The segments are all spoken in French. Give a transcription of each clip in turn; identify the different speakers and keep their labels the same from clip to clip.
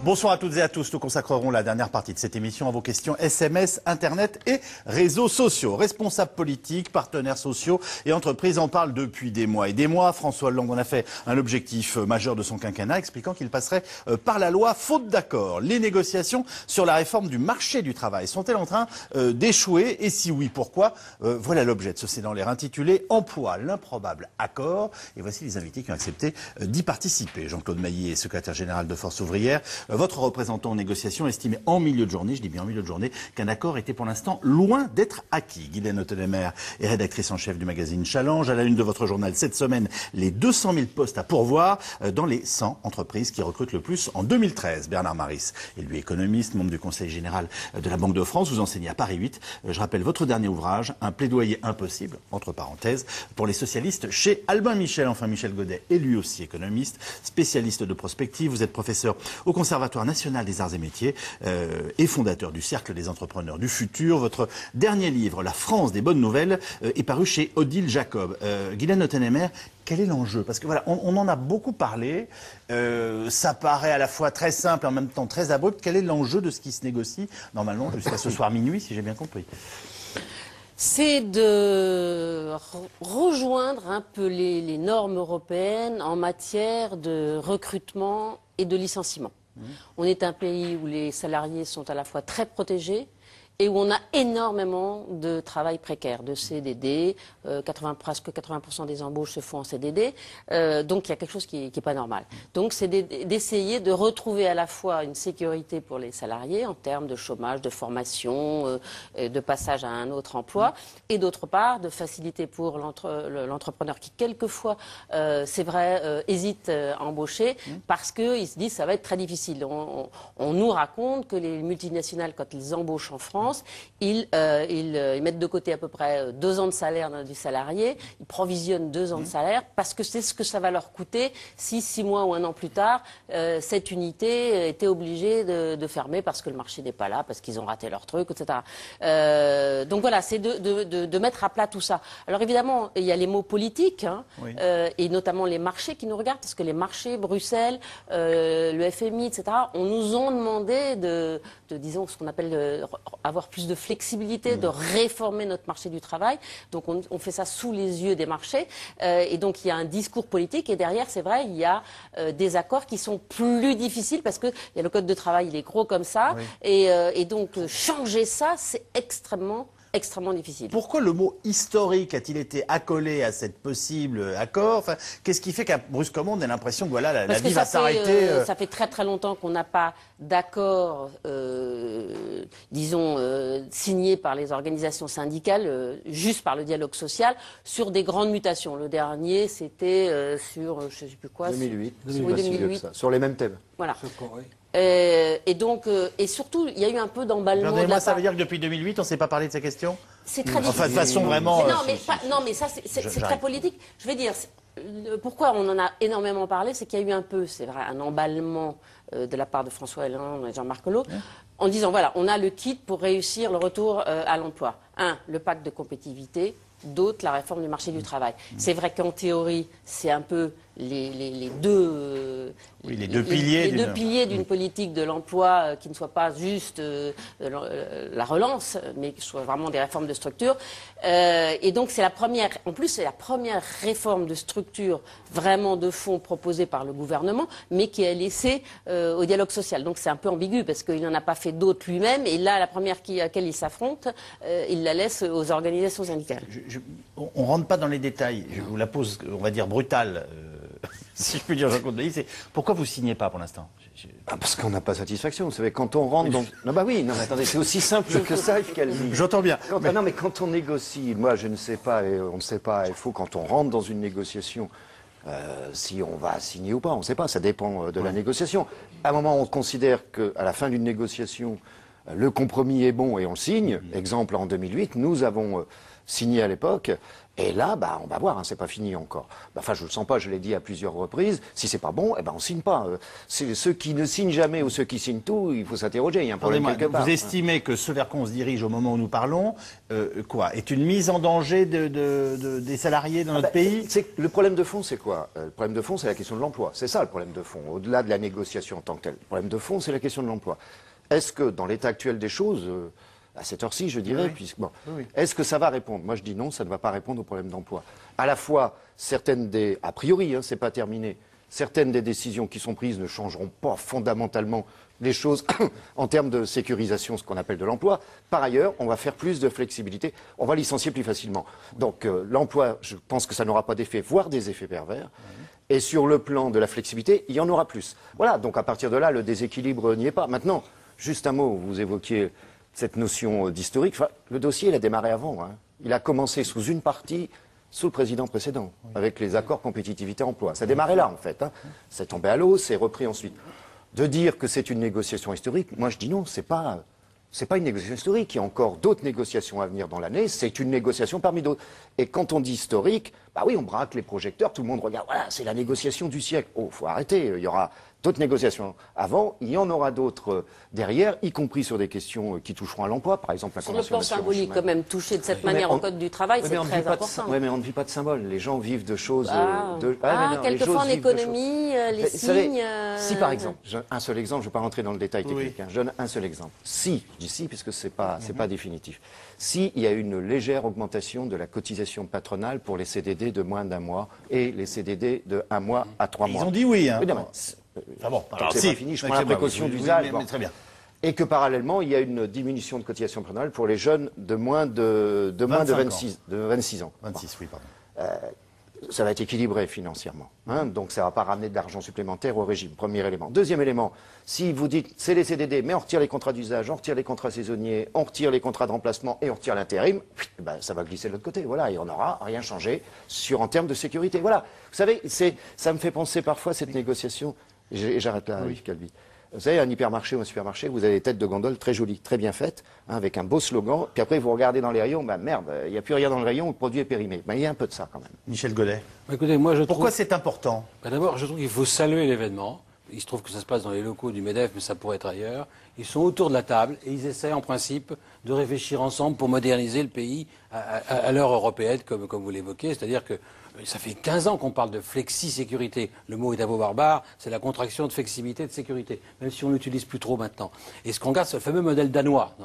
Speaker 1: Bonsoir à toutes et à tous. Nous consacrerons la dernière partie de cette émission à vos questions SMS, Internet et réseaux sociaux. Responsables politiques, partenaires sociaux et entreprises en parlent depuis des mois et des mois. François Hollande en a fait un objectif majeur de son quinquennat, expliquant qu'il passerait par la loi faute d'accord. Les négociations sur la réforme du marché du travail sont-elles en train d'échouer? Et si oui, pourquoi? Voilà l'objet de ce C'est dans l'air intitulé « Emploi, l'improbable accord ». Et voici les invités qui ont accepté d'y participer. Jean-Claude Maillet, secrétaire général de Force ouvrière. Votre représentant en négociation estimait en milieu de journée, je dis bien en milieu de journée, qu'un accord était pour l'instant loin d'être acquis. Guylaine Ottenemer est rédactrice en chef du magazine Challenge. À la une de votre journal cette semaine, les 200 000 postes à pourvoir dans les 100 entreprises qui recrutent le plus en 2013. Bernard Maris est lui économiste, membre du Conseil général de la Banque de France. Vous enseignez à Paris 8. Je rappelle votre dernier ouvrage, Un plaidoyer impossible, entre parenthèses, pour les socialistes chez Albin Michel. Enfin, Michel Godet est lui aussi économiste, spécialiste de prospective. Vous êtes professeur au Conservatoire national des arts et métiers et fondateur du Cercle des entrepreneurs du futur. Votre dernier livre, La France des bonnes nouvelles, est paru chez Odile Jacob. Guylaine Ottenemer, quel est l'enjeu? Parce que voilà, on en a beaucoup parlé. Ça paraît à la fois très simple et en même temps très abrupt. Quel est l'enjeu de ce qui se négocie normalement jusqu'à ce soir minuit, si j'ai bien compris?
Speaker 2: C'est de rejoindre un peu les normes européennes en matière de recrutement et de licenciement. On est un pays où les salariés sont à la fois très protégés et où on a énormément de travail précaire, de CDD, presque 80% des embauches se font en CDD, donc il y a quelque chose qui est pas normal. Donc c'est d'essayer de retrouver à la fois une sécurité pour les salariés en termes de chômage, de formation, de passage à un autre emploi, et d'autre part de faciliter pour l'entrepreneur qui quelquefois, c'est vrai, hésite à embaucher parce qu'il se dit ça va être très difficile. On nous raconte que les multinationales, quand ils embauchent en France, ils mettent de côté à peu près 2 ans de salaire du salarié, ils provisionnent 2 ans de salaire parce que c'est ce que ça va leur coûter si 6 mois ou 1 an plus tard, cette unité était obligée de fermer parce que le marché n'est pas là, parce qu'ils ont raté leur truc, etc. Donc voilà, c'est de mettre à plat tout ça. Alors évidemment, il y a les mots politiques, hein, oui. Et notamment les marchés qui nous regardent, parce que les marchés, Bruxelles, le FMI, etc., on nous ont demandé de disons, ce qu'on appelle avoir plus de flexibilité, de réformer notre marché du travail. Donc on fait ça sous les yeux des marchés. Et donc il y a un discours politique et derrière, c'est vrai, il y a des accords qui sont plus difficiles parce qu'il y a le code de travail, il est gros comme ça. Oui. Et donc changer ça, c'est extrêmement difficile.
Speaker 1: Pourquoi le mot historique a-t-il été accolé à cette possible accord? Enfin, qu'est-ce qui fait qu'à brusquement on a l'impression que voilà, la vie va s'arrêter
Speaker 2: Ça fait très très longtemps qu'on n'a pas d'accord, disons, signé par les organisations syndicales, juste par le dialogue social, sur des grandes mutations. Le dernier, c'était sur, je ne sais plus quoi.
Speaker 3: 2008.
Speaker 2: Oui, 2008.
Speaker 3: Sur les mêmes thèmes.
Speaker 2: Voilà. Et donc, et surtout, il y a eu un peu d'emballement.
Speaker 1: Pardonnez-moi, ça veut dire que depuis 2008, on ne s'est pas parlé de ces questions?
Speaker 2: C'est très difficile.
Speaker 1: Enfin, de façon vraiment...
Speaker 2: Non, mais ça, c'est très politique. Je vais dire, pourquoi on en a énormément parlé, c'est qu'il y a eu un peu, c'est vrai, un emballement de la part de François Hollande et Jean-Marc Collot, en disant, voilà, on a le kit pour réussir le retour à l'emploi. 1, le pacte de compétitivité, d'autres, la réforme du marché du travail. C'est vrai qu'en théorie, c'est un peu les deux piliers d'une politique de l'emploi qui ne soit pas juste la relance, mais qui soit vraiment des réformes de structure. Et donc c'est la première, en plus c'est la première réforme de structure vraiment de fond proposée par le gouvernement, mais qui est laissée au dialogue social. Donc c'est un peu ambigu parce qu'il n'en a pas fait d'autres lui-même, et là la première à laquelle il s'affronte, il la laisse aux organisations syndicales.
Speaker 1: On ne rentre pas dans les détails, je vous la pose, on va dire, brutale. Si je puis dire, Jean-Claude Maillet, c'est pourquoi vous ne signez pas pour l'instant?
Speaker 3: Parce qu'on n'a pas satisfaction. Vous savez, quand on rentre dans... Non, bah oui, non, mais attendez, c'est aussi simple que ça, Yves Calvi.
Speaker 1: J'entends bien.
Speaker 3: Non, mais quand on négocie, moi je ne sais pas, et on ne sait pas, il faut quand on rentre dans une négociation, si on va signer ou pas, on ne sait pas, ça dépend de la négociation. À un moment, on considère qu'à la fin d'une négociation, le compromis est bon et on le signe. Exemple, en 2008, nous avons signé à l'époque. Et là, on va voir, c'est pas fini encore. Enfin, je le sens pas, je l'ai dit à plusieurs reprises. Si c'est pas bon, on signe pas. Ceux qui ne signent jamais ou ceux qui signent tout, il faut s'interroger. Il y a un problème quelque part.
Speaker 1: Vous estimez que ce vers quoi on se dirige au moment où nous parlons, est une mise en danger des salariés dans notre pays?
Speaker 3: Le problème de fond, c'est quoi? Le problème de fond, c'est la question de l'emploi. C'est ça le problème de fond, au-delà de la négociation en tant que telle. Le problème de fond, c'est la question de l'emploi. Est-ce que, dans l'état actuel des choses, à cette heure-ci, je dirais, est-ce que ça va répondre? Moi, je dis non, ça ne va pas répondre au problème d'emploi. À la fois, a priori, c'est pas terminé, certaines des décisions qui sont prises ne changeront pas fondamentalement les choses en termes de sécurisation, ce qu'on appelle de l'emploi. Par ailleurs, on va faire plus de flexibilité, on va licencier plus facilement. Donc, l'emploi, je pense que ça n'aura pas d'effet, voire des effets pervers. Et sur le plan de la flexibilité, il y en aura plus. Voilà, donc à partir de là, le déséquilibre n'y est pas. Maintenant, juste un mot, vous évoquiez cette notion d'historique. Enfin, le dossier, il a démarré avant. Il a commencé sous une partie, sous le président précédent, avec les accords compétitivité-emploi. Ça a démarré là, en fait. C'est tombé à l'eau, c'est repris ensuite. De dire que c'est une négociation historique, moi je dis non, c'est pas une négociation historique. Il y a encore d'autres négociations à venir dans l'année. C'est une négociation parmi d'autres. Et quand on dit historique, oui, on braque les projecteurs, tout le monde regarde. Voilà, c'est la négociation du siècle. Oh, faut arrêter. Il y aura d'autres négociations avant, il y en aura d'autres derrière, y compris sur des questions qui toucheront à l'emploi, par exemple la
Speaker 2: convention nationale. Sur le plan symbolique, quand même, toucher de cette manière au Code du travail, c'est très important.
Speaker 3: Oui, mais on ne vit pas de symboles. Les gens vivent de choses...
Speaker 2: quelquefois en économie, les signes...
Speaker 3: Si, par exemple, un seul exemple, je ne vais pas rentrer dans le détail technique, je donne un seul exemple. Si, je dis si, puisque ce n'est pas définitif, si il y a une légère augmentation de la cotisation patronale pour les CDD de moins d'un mois et les CDD de 1 mois à 3 mois.
Speaker 1: Ils ont dit oui, hein.
Speaker 3: C'est pas fini, je prends la précaution d'usage.
Speaker 1: Très bien.
Speaker 3: Et que parallèlement, il y a une diminution de cotisation patronale pour les jeunes de moins de 26 ans.
Speaker 1: 26, oui, pardon.
Speaker 3: Ça va être équilibré financièrement. Donc ça ne va pas ramener de l'argent supplémentaire au régime. Premier élément. Deuxième élément, si vous dites c'est les CDD, mais on retire les contrats d'usage, on retire les contrats saisonniers, on retire les contrats de remplacement et on retire l'intérim, ça va glisser de l'autre côté. Voilà, et on n'aura rien changé en termes de sécurité. Voilà. Vous savez, ça me fait penser parfois cette négociation, et j'arrête là, Yves Calvi. Vous savez, un hypermarché ou un supermarché, vous avez des têtes de gondole très jolies, très bien faites, avec un beau slogan, puis après vous regardez dans les rayons, merde, il n'y a plus rien dans le rayon, le produit est périmé. Il y a un peu de ça quand même.
Speaker 1: Michel Gollet.
Speaker 4: Écoutez, moi,
Speaker 1: pourquoi c'est important?
Speaker 4: D'abord, je trouve qu'il faut saluer l'événement. Il se trouve que ça se passe dans les locaux du MEDEF, mais ça pourrait être ailleurs. Ils sont autour de la table et ils essaient en principe de réfléchir ensemble pour moderniser le pays à l'heure européenne, comme vous l'évoquez. C'est-à-dire que ça fait 15 ans qu'on parle de flexi-sécurité. Le mot est un mot barbare, c'est la contraction de flexibilité et de sécurité, même si on l'utilise plus trop maintenant. Et ce qu'on regarde, c'est le fameux modèle danois,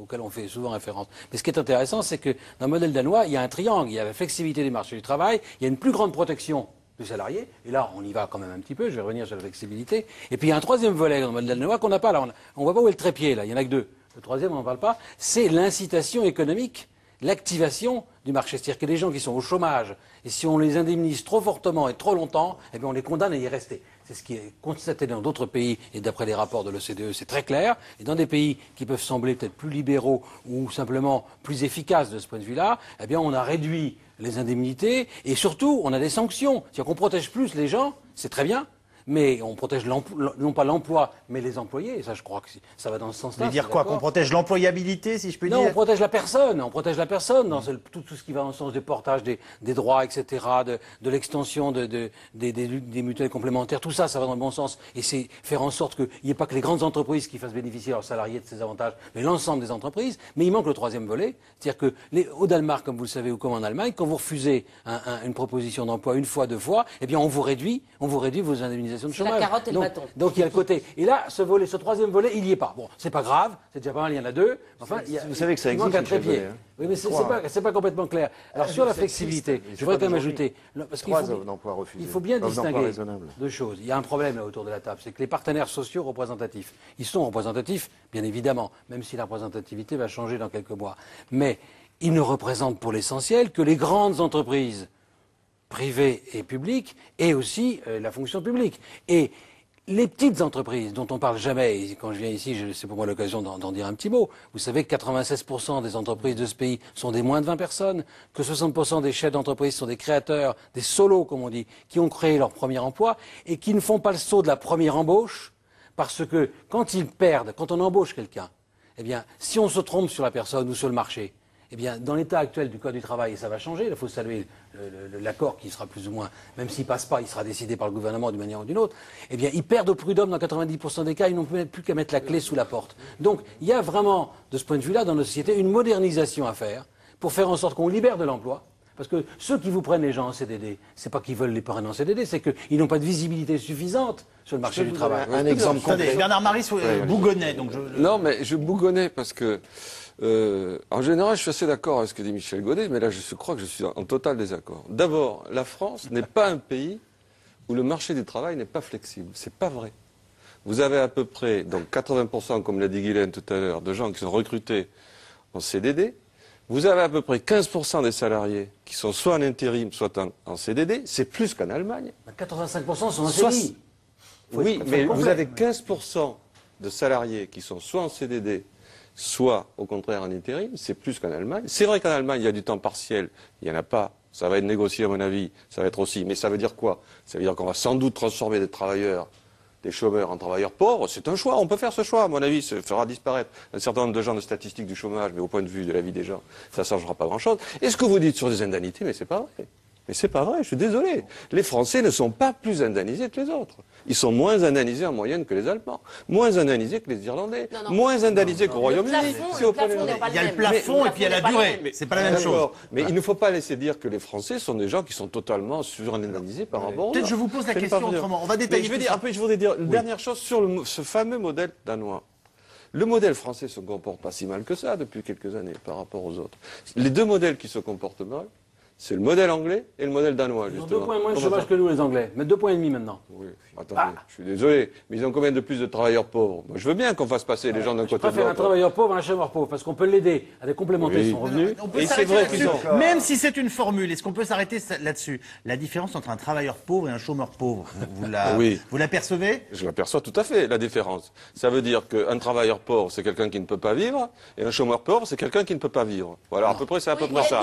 Speaker 4: auquel on fait souvent référence. Mais ce qui est intéressant, c'est que dans le modèle danois, il y a un triangle. Il y a la flexibilité des marchés du travail, il y a une plus grande protection du salarié, et là on y va quand même un petit peu, je vais revenir sur la flexibilité. Et puis il y a un troisième volet dans le modèle danois qu'on n'a pas là. On voit pas où est le trépied là, il y en a que deux. Le troisième, on n'en parle pas, c'est l'incitation économique, l'activation du marché. C'est-à-dire que les gens qui sont au chômage, et si on les indemnise trop fortement et trop longtemps, eh bien on les condamne à y rester. C'est ce qui est constaté dans d'autres pays, et d'après les rapports de l'OCDE, c'est très clair. Et dans des pays qui peuvent sembler peut-être plus libéraux ou simplement plus efficaces de ce point de vue-là, eh bien on a réduit les indemnités et surtout on a des sanctions. C'est-à-dire qu'on protège plus les gens, c'est très bien, mais on protège non pas l'emploi, mais les employés. Et ça, je crois que ça va dans ce sens-là.
Speaker 1: Vous voulez dire quoi? Qu'on protège l'employabilité, si je puis dire?
Speaker 4: Non, on protège la personne. On protège la personne dans tout ce qui va dans le sens du portage des droits, etc., de l'extension des mutuelles complémentaires. Tout ça, ça va dans le bon sens. Et c'est faire en sorte qu'il n'y ait pas que les grandes entreprises qui fassent bénéficier leurs salariés de ces avantages, mais l'ensemble des entreprises. Mais il manque le troisième volet. C'est-à-dire que au Danemark, comme vous le savez, ou comme en Allemagne, quand vous refusez une proposition d'emploi une fois, deux fois, eh bien on vous réduit vos indemnisations de chômage.
Speaker 2: La carotte et le bâton.
Speaker 4: Donc il y a le côté. Et là, ce troisième volet, il n'y est pas. Bon, c'est pas grave, c'est déjà pas mal, il y en a deux. Enfin,
Speaker 3: vous savez que ça existe.
Speaker 4: Il manque un trépied. Oui, mais c'est pas complètement clair. Alors sur la flexibilité, je voudrais quand même ajouter, parce qu'il faut bien distinguer deux choses. Il y a un problème là autour de la table, c'est que les partenaires sociaux représentatifs, ils sont représentatifs, bien évidemment, même si la représentativité va changer dans quelques mois. Mais ils ne représentent pour l'essentiel que les grandes entreprises privées et publiques, et aussi la fonction publique. Et les petites entreprises dont on parle jamais, et quand je viens ici, c'est pour moi l'occasion d'en dire un petit mot. Vous savez que 96% des entreprises de ce pays sont des moins de 20 personnes, que 60% des chefs d'entreprise sont des créateurs, des solos, comme on dit, qui ont créé leur premier emploi, et qui ne font pas le saut de la première embauche, parce que quand ils perdent, quand on embauche quelqu'un, eh bien, si on se trompe sur la personne ou sur le marché, eh bien, dans l'état actuel du Code du travail, et ça va changer, il faut saluer l'accord qui sera plus ou moins, même s'il passe pas, il sera décidé par le gouvernement d'une manière ou d'une autre, eh bien, ils perdent au prud'homme dans 90% des cas, ils n'ont plus qu'à mettre la clé sous la porte. Donc, il y a vraiment, de ce point de vue-là, dans notre société, une modernisation à faire pour faire en sorte qu'on libère de l'emploi. Parce que ceux qui vous prennent les gens en CDD, c'est pas qu'ils veulent les prendre en CDD, c'est qu'ils n'ont pas de visibilité suffisante sur le marché du travail.
Speaker 3: Un exemple
Speaker 1: Attendez,
Speaker 3: concret.
Speaker 1: Bernard Maris bougonnait. Donc
Speaker 5: Non, mais je bougonnais parce que, en général, je suis assez d'accord avec ce que dit Michel Godet, mais là, je crois que je suis en total désaccord. D'abord, la France n'est pas un pays où le marché du travail n'est pas flexible. C'est pas vrai. Vous avez à peu près, donc 80%, comme l'a dit Guylaine tout à l'heure, de gens qui sont recrutés en CDD. Vous avez à peu près 15% des salariés qui sont soit en intérim, soit en CDD. C'est plus qu'en Allemagne.
Speaker 4: 85% sont en CDI.
Speaker 5: Oui, mais vous avez 15% de salariés qui sont soit en CDD, soit au contraire en intérim. C'est plus qu'en Allemagne. C'est vrai qu'en Allemagne, il y a du temps partiel. Il n'y en a pas. Ça va être négocié à mon avis. Ça va être aussi. Mais ça veut dire quoi? Ça veut dire qu'on va sans doute transformer des travailleurs, des chômeurs en travailleurs pauvres. C'est un choix. On peut faire ce choix. À mon avis, ça fera disparaître un certain nombre de gens de statistiques du chômage, mais au point de vue de la vie des gens, ça ne changera pas grand-chose. Et ce que vous dites sur les indemnités, mais c'est pas vrai. Mais c'est pas vrai, je suis désolé. Les Français ne sont pas plus indemnisés que les autres. Ils sont moins indemnisés en moyenne que les Allemands, moins indemnisés que les Irlandais, moins indemnisés qu'au Royaume-Uni.
Speaker 1: il y a le plafond et puis il y a la durée. C'est pas la même chose.
Speaker 5: Mais il ne faut pas laisser dire que les Français sont des gens qui sont totalement surindemnisés par rapport aux autres.
Speaker 1: Peut-être je vous pose la question autrement. On va détailler.
Speaker 5: Je voudrais dire une dernière chose sur ce fameux modèle danois. Le modèle français se comporte pas si mal que ça depuis quelques années par rapport aux autres. Les deux modèles qui se comportent mal, c'est le modèle anglais et le modèle danois,
Speaker 4: Ils ont
Speaker 5: justement.
Speaker 4: 2 points moins de chômage que nous, les Anglais. Mais 2,5 points maintenant.
Speaker 5: Oui, attendez, je suis désolé, mais ils ont combien de plus de travailleurs pauvres? Moi, je veux bien qu'on fasse passer les gens d'un
Speaker 4: Je
Speaker 5: côté de
Speaker 4: préfère un
Speaker 5: l'autre.
Speaker 4: travailleur pauvre à un chômeur pauvre, parce qu'on peut l'aider à complémenter
Speaker 5: Oui.
Speaker 4: son revenu.
Speaker 1: On peut
Speaker 5: Et c'est
Speaker 1: s'arrêter
Speaker 5: vrai
Speaker 1: là-dessus.
Speaker 5: qu'ils ont-
Speaker 1: Même si c'est une formule, est-ce qu'on peut s'arrêter là-dessus? La différence entre un travailleur pauvre et un chômeur pauvre,
Speaker 5: Oui.
Speaker 1: vous l'apercevez?
Speaker 5: Je l'aperçois tout à fait, la différence. Ça veut dire qu'un travailleur pauvre, c'est quelqu'un qui ne peut pas vivre, et un chômeur pauvre, c'est quelqu'un qui ne peut pas vivre. Voilà, à peu près, c'est à peu près ça.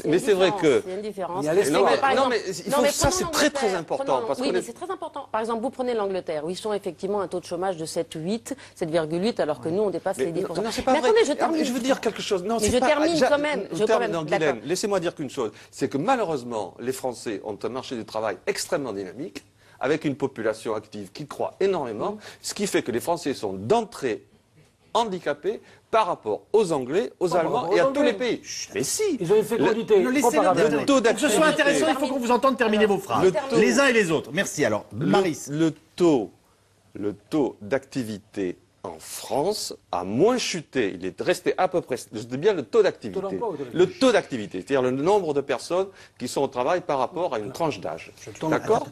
Speaker 2: Mais
Speaker 5: c'est vrai que-
Speaker 2: Il y a une différence.
Speaker 4: Il y a l'espoir.
Speaker 2: Mais par
Speaker 5: Non,
Speaker 2: exemple-
Speaker 5: mais il faut- ça,
Speaker 2: prenons
Speaker 5: c'est très, très
Speaker 2: l'Angleterre.
Speaker 5: important, parce
Speaker 2: Oui,
Speaker 5: qu'on
Speaker 2: mais
Speaker 5: est-
Speaker 2: c'est très important. Par exemple, vous prenez l'Angleterre, où ils sont effectivement un taux de chômage de 7,8, alors que nous, on dépasse les 10%.
Speaker 5: Non, c'est pas
Speaker 2: mais
Speaker 5: vrai.
Speaker 2: attendez, je termine.
Speaker 5: Je veux dire quelque chose. Non,
Speaker 2: Mais
Speaker 5: c'est
Speaker 2: je
Speaker 5: pas-
Speaker 2: termine
Speaker 5: Ja-
Speaker 2: quand même.
Speaker 5: je
Speaker 2: Je
Speaker 5: termine,
Speaker 2: quand même,
Speaker 5: non, Guylaine,
Speaker 2: d'accord.
Speaker 5: laissez-moi dire qu'une chose. C'est que malheureusement, les Français ont un marché du travail extrêmement dynamique, avec une population active qui croît énormément, ce qui fait que les Français sont d'entrée handicapés par rapport aux Anglais, aux Allemands
Speaker 4: rapport
Speaker 5: et
Speaker 4: aux
Speaker 5: à tous
Speaker 4: Anglais.
Speaker 5: les pays. Mais si.
Speaker 4: Ils ont une fécondité
Speaker 1: Laissez-le
Speaker 4: comparable.
Speaker 1: terminer.
Speaker 5: Le taux
Speaker 1: Pour que ce soit
Speaker 5: d'activité.
Speaker 1: intéressant, il faut qu'on vous entende terminer vos phrases.
Speaker 5: Le taux-
Speaker 1: Les uns et les autres. Merci alors. Maris.
Speaker 5: Le taux d'activité en France a moins chuté. Il est resté à peu près, je dis bien le taux d'activité.
Speaker 4: Taux d'emploi ou taux
Speaker 5: Le taux d'activité, c'est-à-dire le nombre de personnes qui sont au travail par rapport à une tranche d'âge. D'accord?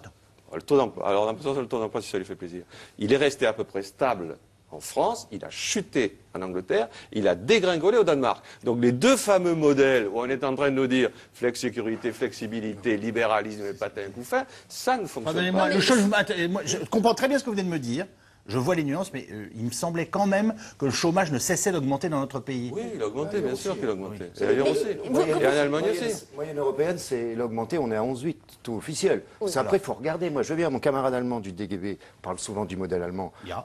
Speaker 5: Le taux d'emploi. Alors, on a besoin de le taux d'emploi si ça lui fait plaisir. Il est resté à peu près stable en France, il a chuté en Angleterre, il a dégringolé au Danemark. Donc les deux fameux modèles où on est en train de nous dire flex-sécurité, flexibilité, libéralisme et patin couffin, ça ne fonctionne
Speaker 1: Pardonnez-moi,
Speaker 5: pas.
Speaker 1: moi, je comprends très bien ce que vous venez de me dire. Je vois les nuances, mais il me semblait quand même que le chômage ne cessait d'augmenter dans notre pays.
Speaker 5: Oui, il a augmenté, bien sûr qu'il a augmenté. Et ailleurs aussi.
Speaker 2: vous-
Speaker 5: Et en Allemagne aussi.
Speaker 3: Moyenne européenne, c'est l'augmenté, on est à 11,8, taux officiel. Après, il faut regarder. Moi, je veux bien, mon camarade allemand du DGB parle souvent du modèle allemand.
Speaker 1: Ja.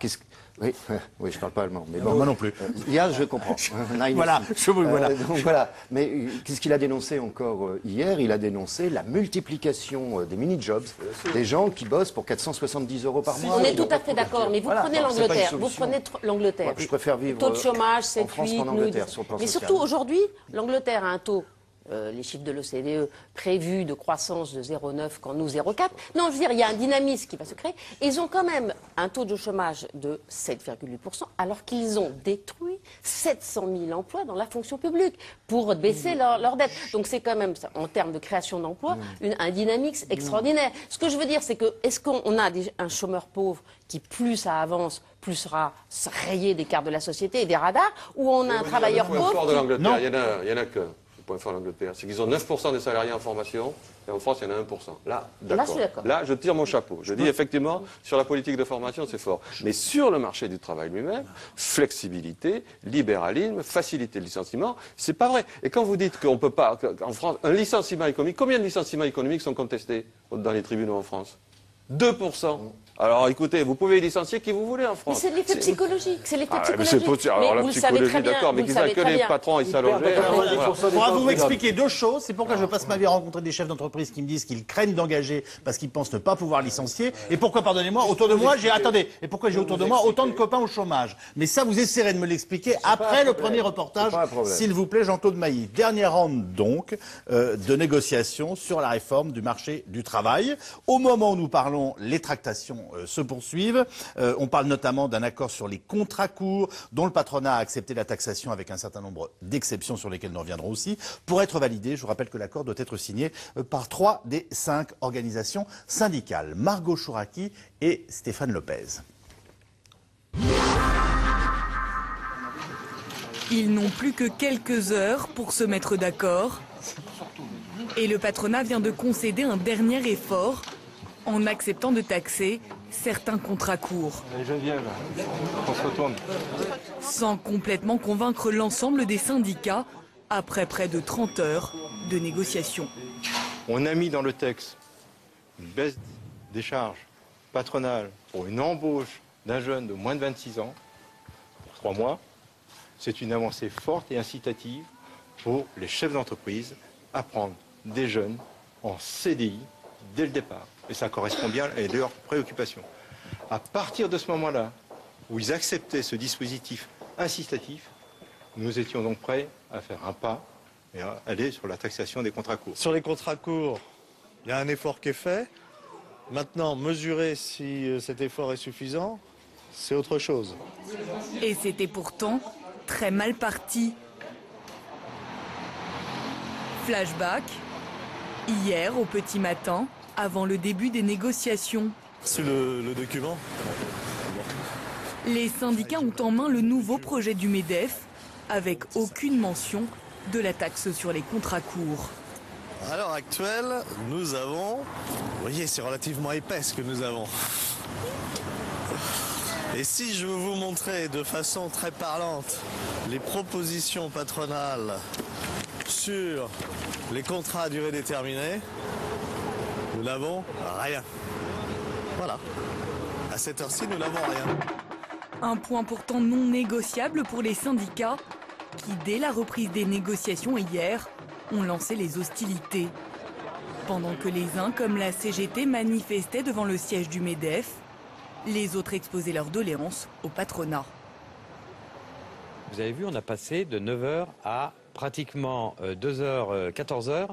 Speaker 3: Oui, oui, je parle pas allemand. Mais
Speaker 1: Non, moi non plus.
Speaker 3: Hier, je comprends. Nein,
Speaker 1: Voilà,
Speaker 3: aussi.
Speaker 1: voilà.
Speaker 3: Donc voilà. Mais qu'est-ce qu'il a dénoncé encore hier? Il a dénoncé la multiplication des mini-jobs, des gens qui bossent pour 470 € par mois.
Speaker 2: On est tout à fait d'accord, mais vous
Speaker 3: Voilà.
Speaker 2: prenez
Speaker 3: Non, c'est pas une
Speaker 2: l'Angleterre. Vous
Speaker 3: solution.
Speaker 2: prenez l'Angleterre.
Speaker 3: Ouais, je préfère vivre
Speaker 2: Taux de chômage,
Speaker 3: en
Speaker 2: 7,
Speaker 3: France
Speaker 2: 8,
Speaker 3: qu'en Angleterre, sur le plan
Speaker 2: mais
Speaker 3: social.
Speaker 2: surtout aujourd'hui, l'Angleterre a un taux, les chiffres de l'OCDE, prévu de croissance de 0,9 quand nous 0,4. Non, je veux dire, il y a un dynamisme qui va se créer. Ils ont quand même un taux de chômage de 7,8%, alors qu'ils ont détruit 700 000 emplois dans la fonction publique pour baisser leur dette. Donc c'est quand même, en termes de création d'emplois, un dynamisme extraordinaire. Ce que je veux dire, c'est que, est-ce qu'on a un chômeur pauvre qui, plus ça avance, plus sera rayé des cartes de la société et des radars, ou on a un travailleur
Speaker 5: Le point fort
Speaker 2: pauvre
Speaker 5: de
Speaker 2: qui...
Speaker 5: l'Angleterre, il y en a que. Le point fort de l'Angleterre, c'est qu'ils ont 9% des salariés en formation, et en France, il y en a 1%. Là,
Speaker 2: Là, je suis d'accord.
Speaker 5: Là, je tire mon chapeau. Je dis effectivement, sur la politique de formation, c'est fort. Mais sur le marché du travail lui-même, flexibilité, libéralisme, facilité de licenciement, c'est pas vrai. Et quand vous dites qu'on peut pas, en France, un licenciement économique, combien de licenciements économiques sont contestés dans les tribunaux en France? 2%. Alors écoutez, vous pouvez licencier qui vous voulez en
Speaker 2: Mais
Speaker 5: France.
Speaker 2: c'est l'effet psychologique. C'est l'effet
Speaker 5: Mais
Speaker 2: psychologique.
Speaker 5: alors la
Speaker 2: vous le savez
Speaker 5: psychologie,
Speaker 2: très bien.
Speaker 5: d'accord, mais
Speaker 2: vous le
Speaker 5: qu'ils
Speaker 2: savez
Speaker 5: que
Speaker 2: très
Speaker 5: les
Speaker 2: bien.
Speaker 5: patrons ils s'allonger.
Speaker 1: On va vous expliquer deux choses. C'est pourquoi je passe ma vie à rencontrer des chefs d'entreprise qui me disent qu'ils craignent d'engager parce qu'ils pensent ne pas pouvoir licencier. Et pourquoi, pardonnez-moi, autour de moi, et pourquoi j'ai autour de moi autant de copains au chômage. Mais ça, vous essaierez de me l'expliquer après le premier reportage, s'il vous plaît, Jean-Claude Mailly. Dernière ronde, donc, de négociations sur la réforme du marché du travail. Au moment où nous parlons, les tractations se poursuivent. On parle notamment d'un accord sur les contrats courts, dont le patronat a accepté la taxation avec un certain nombre d'exceptions sur lesquelles nous reviendrons aussi. Pour être validé, je vous rappelle que l'accord doit être signé par 3 des 5 organisations syndicales. Margot Chouraki et Stéphane Lopez.
Speaker 6: Ils n'ont plus que quelques heures pour se mettre d'accord. Et le patronat vient de concéder un dernier effort en acceptant de taxer certains contrats courts.
Speaker 5: Allez Geneviève, on se retourne.
Speaker 6: Sans complètement convaincre l'ensemble des syndicats après près de 30 heures de négociations.
Speaker 7: On a mis dans le texte une baisse des charges patronales pour une embauche d'un jeune de moins de 26 ans pour 3 mois. C'est une avancée forte et incitative pour les chefs d'entreprise à prendre des jeunes en CDI dès le départ. Et ça correspond bien à leurs préoccupations. À partir de ce moment-là, où ils acceptaient ce dispositif incitatif, nous étions donc prêts à faire un pas et à aller sur la taxation des contrats courts.
Speaker 8: Sur les contrats courts, il y a un effort qui est fait. Maintenant, mesurer si cet effort est suffisant, c'est autre chose.
Speaker 6: Et c'était pourtant très mal parti. Flashback, hier au petit matin, avant le début des négociations.
Speaker 8: C'est le document.
Speaker 6: Les syndicats ont en main le nouveau projet du MEDEF, avec aucune mention de la taxe sur les contrats courts.
Speaker 8: À l'heure actuelle, nous avons... Vous voyez, c'est relativement épais ce que nous avons. Et si je veux vous montrer de façon très parlante les propositions patronales sur les contrats à durée déterminée, nous n'avons rien. Voilà. À cette heure-ci, nous n'avons rien.
Speaker 6: Un point pourtant non négociable pour les syndicats qui, dès la reprise des négociations hier, ont lancé les hostilités. Pendant que les uns, comme la CGT, manifestaient devant le siège du MEDEF, les autres exposaient leurs doléances au patronat.
Speaker 9: Vous avez vu, on a passé de 9h à pratiquement 2h, 14h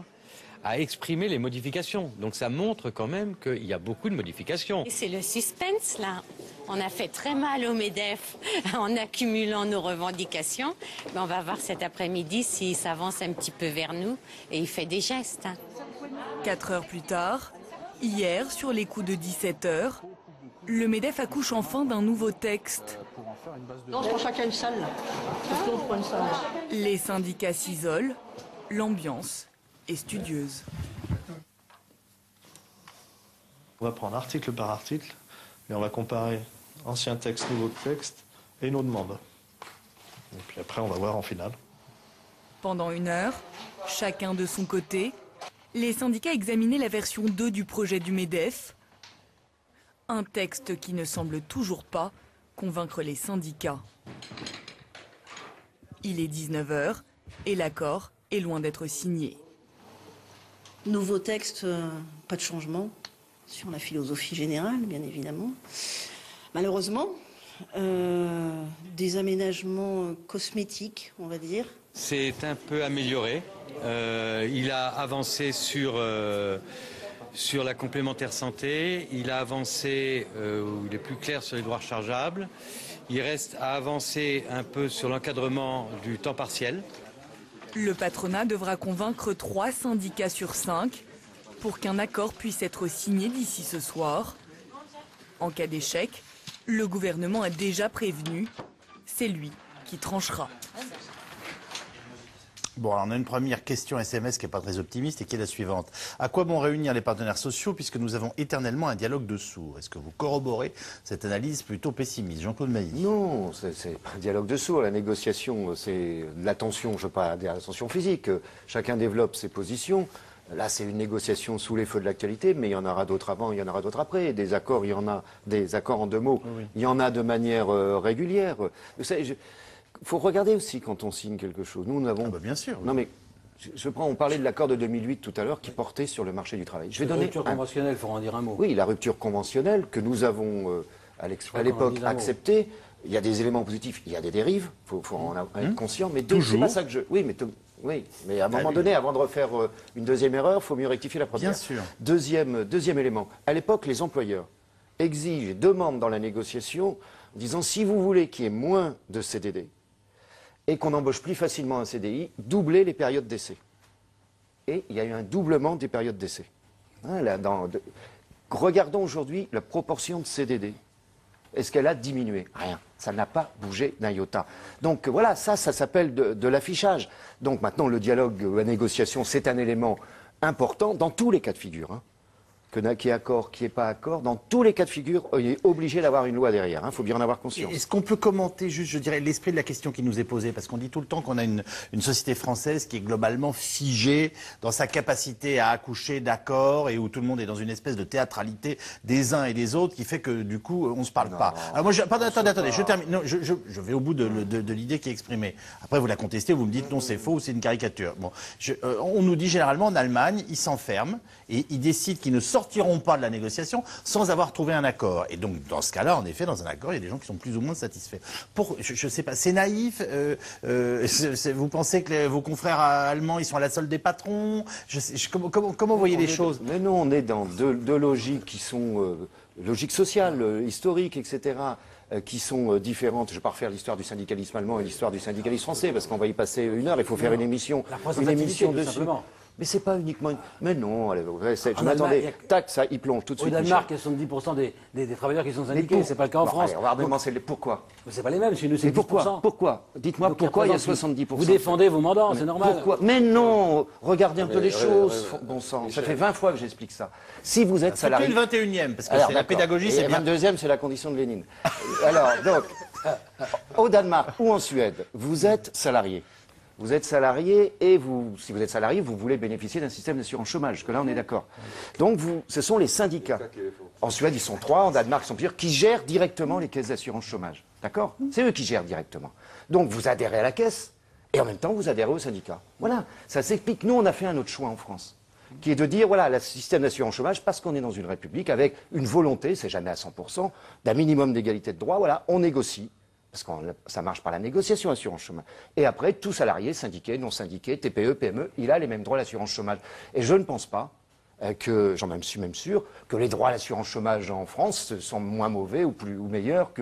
Speaker 9: à exprimer les modifications. Donc ça montre quand même qu'il y a beaucoup de modifications.
Speaker 10: C'est le suspense là. On a fait très mal au MEDEF en accumulant nos revendications. Mais on va voir cet après-midi s'il s'avance un petit peu vers nous et il fait des gestes.
Speaker 6: 4 heures plus tard, hier, sur les coups de 17h, le MEDEF accouche enfin d'un nouveau texte.
Speaker 11: Non, pour chacun une salle.
Speaker 6: Les syndicats s'isolent, l'ambiance est studieuse.
Speaker 8: On va prendre article par article et on va comparer ancien texte, nouveau texte et nos demandes. Et puis après, on va voir en finale.
Speaker 6: Pendant 1 heure, chacun de son côté, les syndicats examinaient la version 2 du projet du MEDEF. Un texte qui ne semble toujours pas convaincre les syndicats. Il est 19h et l'accord est loin d'être signé.
Speaker 11: Nouveau texte, pas de changement sur la philosophie générale, bien évidemment. Malheureusement, des aménagements cosmétiques, on va dire.
Speaker 9: C'est un peu amélioré. Il a avancé sur la complémentaire santé. Il a avancé, il est plus clair sur les droits rechargeables. Il reste à avancer un peu sur l'encadrement du temps partiel.
Speaker 6: Le patronat devra convaincre 3 syndicats sur 5 pour qu'un accord puisse être signé d'ici ce soir. En cas d'échec, le gouvernement a déjà prévenu, c'est lui qui tranchera.
Speaker 1: Bon, alors on a une première question SMS qui n'est pas très optimiste et qui est la suivante. À quoi bon réunir les partenaires sociaux puisque nous avons éternellement un dialogue de sourds? Est-ce que vous corroborez cette analyse plutôt pessimiste? Jean-Claude Mailly.
Speaker 3: Non, c'est pas un dialogue de sourds. La négociation, c'est de la tension, je ne veux pas dire la tension physique. Chacun développe ses positions. Là, c'est une négociation sous les feux de l'actualité, mais il y en aura d'autres avant, il y en aura d'autres après. Et des accords, il y en a, des accords en 2 mots, il y en a de manière régulière. Vous savez, il faut regarder aussi quand on signe quelque chose. Nous avons...
Speaker 1: bien sûr.
Speaker 3: Non, mais on parlait de l'accord de 2008 tout à l'heure qui portait sur le marché du travail. Je vais donner
Speaker 4: rupture conventionnelle, il faut en dire un mot.
Speaker 3: Oui, la rupture conventionnelle que nous avons à l'époque acceptée. Il y a des éléments positifs, il y a des dérives, il faut en être conscient. Mais c'est pas ça que je... Oui, mais à un moment donné, avant de refaire une deuxième erreur, il faut mieux rectifier la première.
Speaker 1: Bien sûr.
Speaker 3: Deuxième élément. À l'époque, les employeurs exigent et demandent dans la négociation, en disant si vous voulez qu'il y ait moins de CDD et qu'on embauche plus facilement un CDI, doublez les périodes d'essai. Et il y a eu un doublement des périodes d'essai. Regardons aujourd'hui la proportion de CDD. Est-ce qu'elle a diminué? Rien. Ça n'a pas bougé d'un iota. Donc voilà, ça s'appelle de l'affichage. Donc maintenant, le dialogue, la négociation, c'est un élément important dans tous les cas de figure. Hein. Qu'il y ait accord, qu'il n'y ait pas accord, dans tous les cas de figure, il est obligé d'avoir une loi derrière. Il faut bien en avoir conscience.
Speaker 1: Est-ce qu'on peut commenter juste, je dirais, l'esprit de la question qui nous est posée? Parce qu'on dit tout le temps qu'on a une société française qui est globalement figée dans sa capacité à accoucher d'accords et où tout le monde est dans une espèce de théâtralité des uns et des autres qui fait que, du coup, on ne se parle pas. Alors moi, attendez, je termine. Non, je vais au bout de l'idée qui est exprimée. Après, vous la contestez, vous me dites non, c'est faux ou c'est une caricature. Bon, on nous dit généralement en Allemagne, ils s'enferment et ils décident qu'ils ne sortiront pas de la négociation sans avoir trouvé un accord. Et donc, dans ce cas-là, en effet, dans un accord, il y a des gens qui sont plus ou moins satisfaits. Je ne sais pas, c'est naïf. Vous pensez que vos confrères allemands, ils sont à la solde des patrons? Comment vous voyez les choses?
Speaker 3: Mais non, on est dans deux logiques qui sont logiques sociales, historiques, etc., qui sont différentes. Je ne vais pas refaire l'histoire du syndicalisme allemand et l'histoire du syndicalisme français, parce qu'on va y passer 1 heure. Il faut faire une émission dessus. Mais c'est pas uniquement... Mais non, allez, je m'attendais... Tac, ça, il plonge tout de suite.
Speaker 4: Au Danemark, il y a 70% des travailleurs qui sont syndiqués. C'est pas le cas en France.
Speaker 3: Allez, on va recommencer. Pourquoi?
Speaker 4: C'est pas les mêmes. Chez nous, c'est 10%.
Speaker 3: Pourquoi? Dites-moi pourquoi il y a 70%.
Speaker 4: Vous défendez vos mandants, c'est normal.
Speaker 3: Pourquoi? Mais non, regardez un peu les choses. Bon sang, ça fait 20 fois que j'explique ça. Si vous êtes salarié...
Speaker 1: C'est plus le 21e, parce que c'est la pédagogie, c'est bien.
Speaker 3: Le 22e, c'est la condition de Lénine. Alors, donc, au Danemark ou en Suède, vous êtes salarié. Vous êtes salarié et si vous êtes salarié, vous voulez bénéficier d'un système d'assurance chômage. Parce que là, on est d'accord. Donc, ce sont les syndicats. En Suède, ils sont 3. En Danemark, ils sont plusieurs, qui gèrent directement les caisses d'assurance chômage. D'accord? C'est eux qui gèrent directement. Donc, vous adhérez à la caisse et en même temps, vous adhérez au syndicat. Voilà. Ça s'explique. Nous, on a fait un autre choix en France, qui est de dire, voilà, le système d'assurance chômage, parce qu'on est dans une république avec une volonté, c'est jamais à 100%, d'un minimum d'égalité de droit, voilà, on négocie. Parce que ça marche par la négociation assurance chômage. Et après, tout salarié, syndiqué, non syndiqué, TPE, PME, il a les mêmes droits à l'assurance chômage. Et je ne pense pas j'en suis même sûr, que les droits à l'assurance chômage en France sont moins mauvais ou meilleurs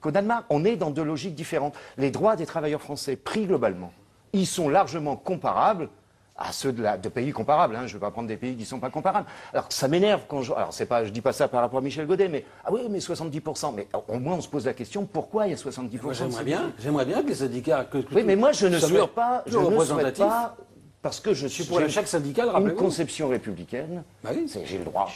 Speaker 3: qu'au Danemark. On est dans 2 logiques différentes. Les droits des travailleurs français, pris globalement, ils sont largement comparables à ceux de pays comparables. Hein. Je ne vais pas prendre des pays qui ne sont pas comparables. Alors ça m'énerve quand je dis pas ça par rapport à Michel Godet, mais ah oui, mais 70%. Mais au moins on se pose la question pourquoi il y a 70%.
Speaker 4: Moi, j'aimerais bien que les syndicats.
Speaker 3: Oui, mais moi je ne souhaite pas. Parce que je suis
Speaker 4: pour chaque syndicat,
Speaker 3: une conception républicaine.
Speaker 4: Bah oui.
Speaker 3: J'ai le droit.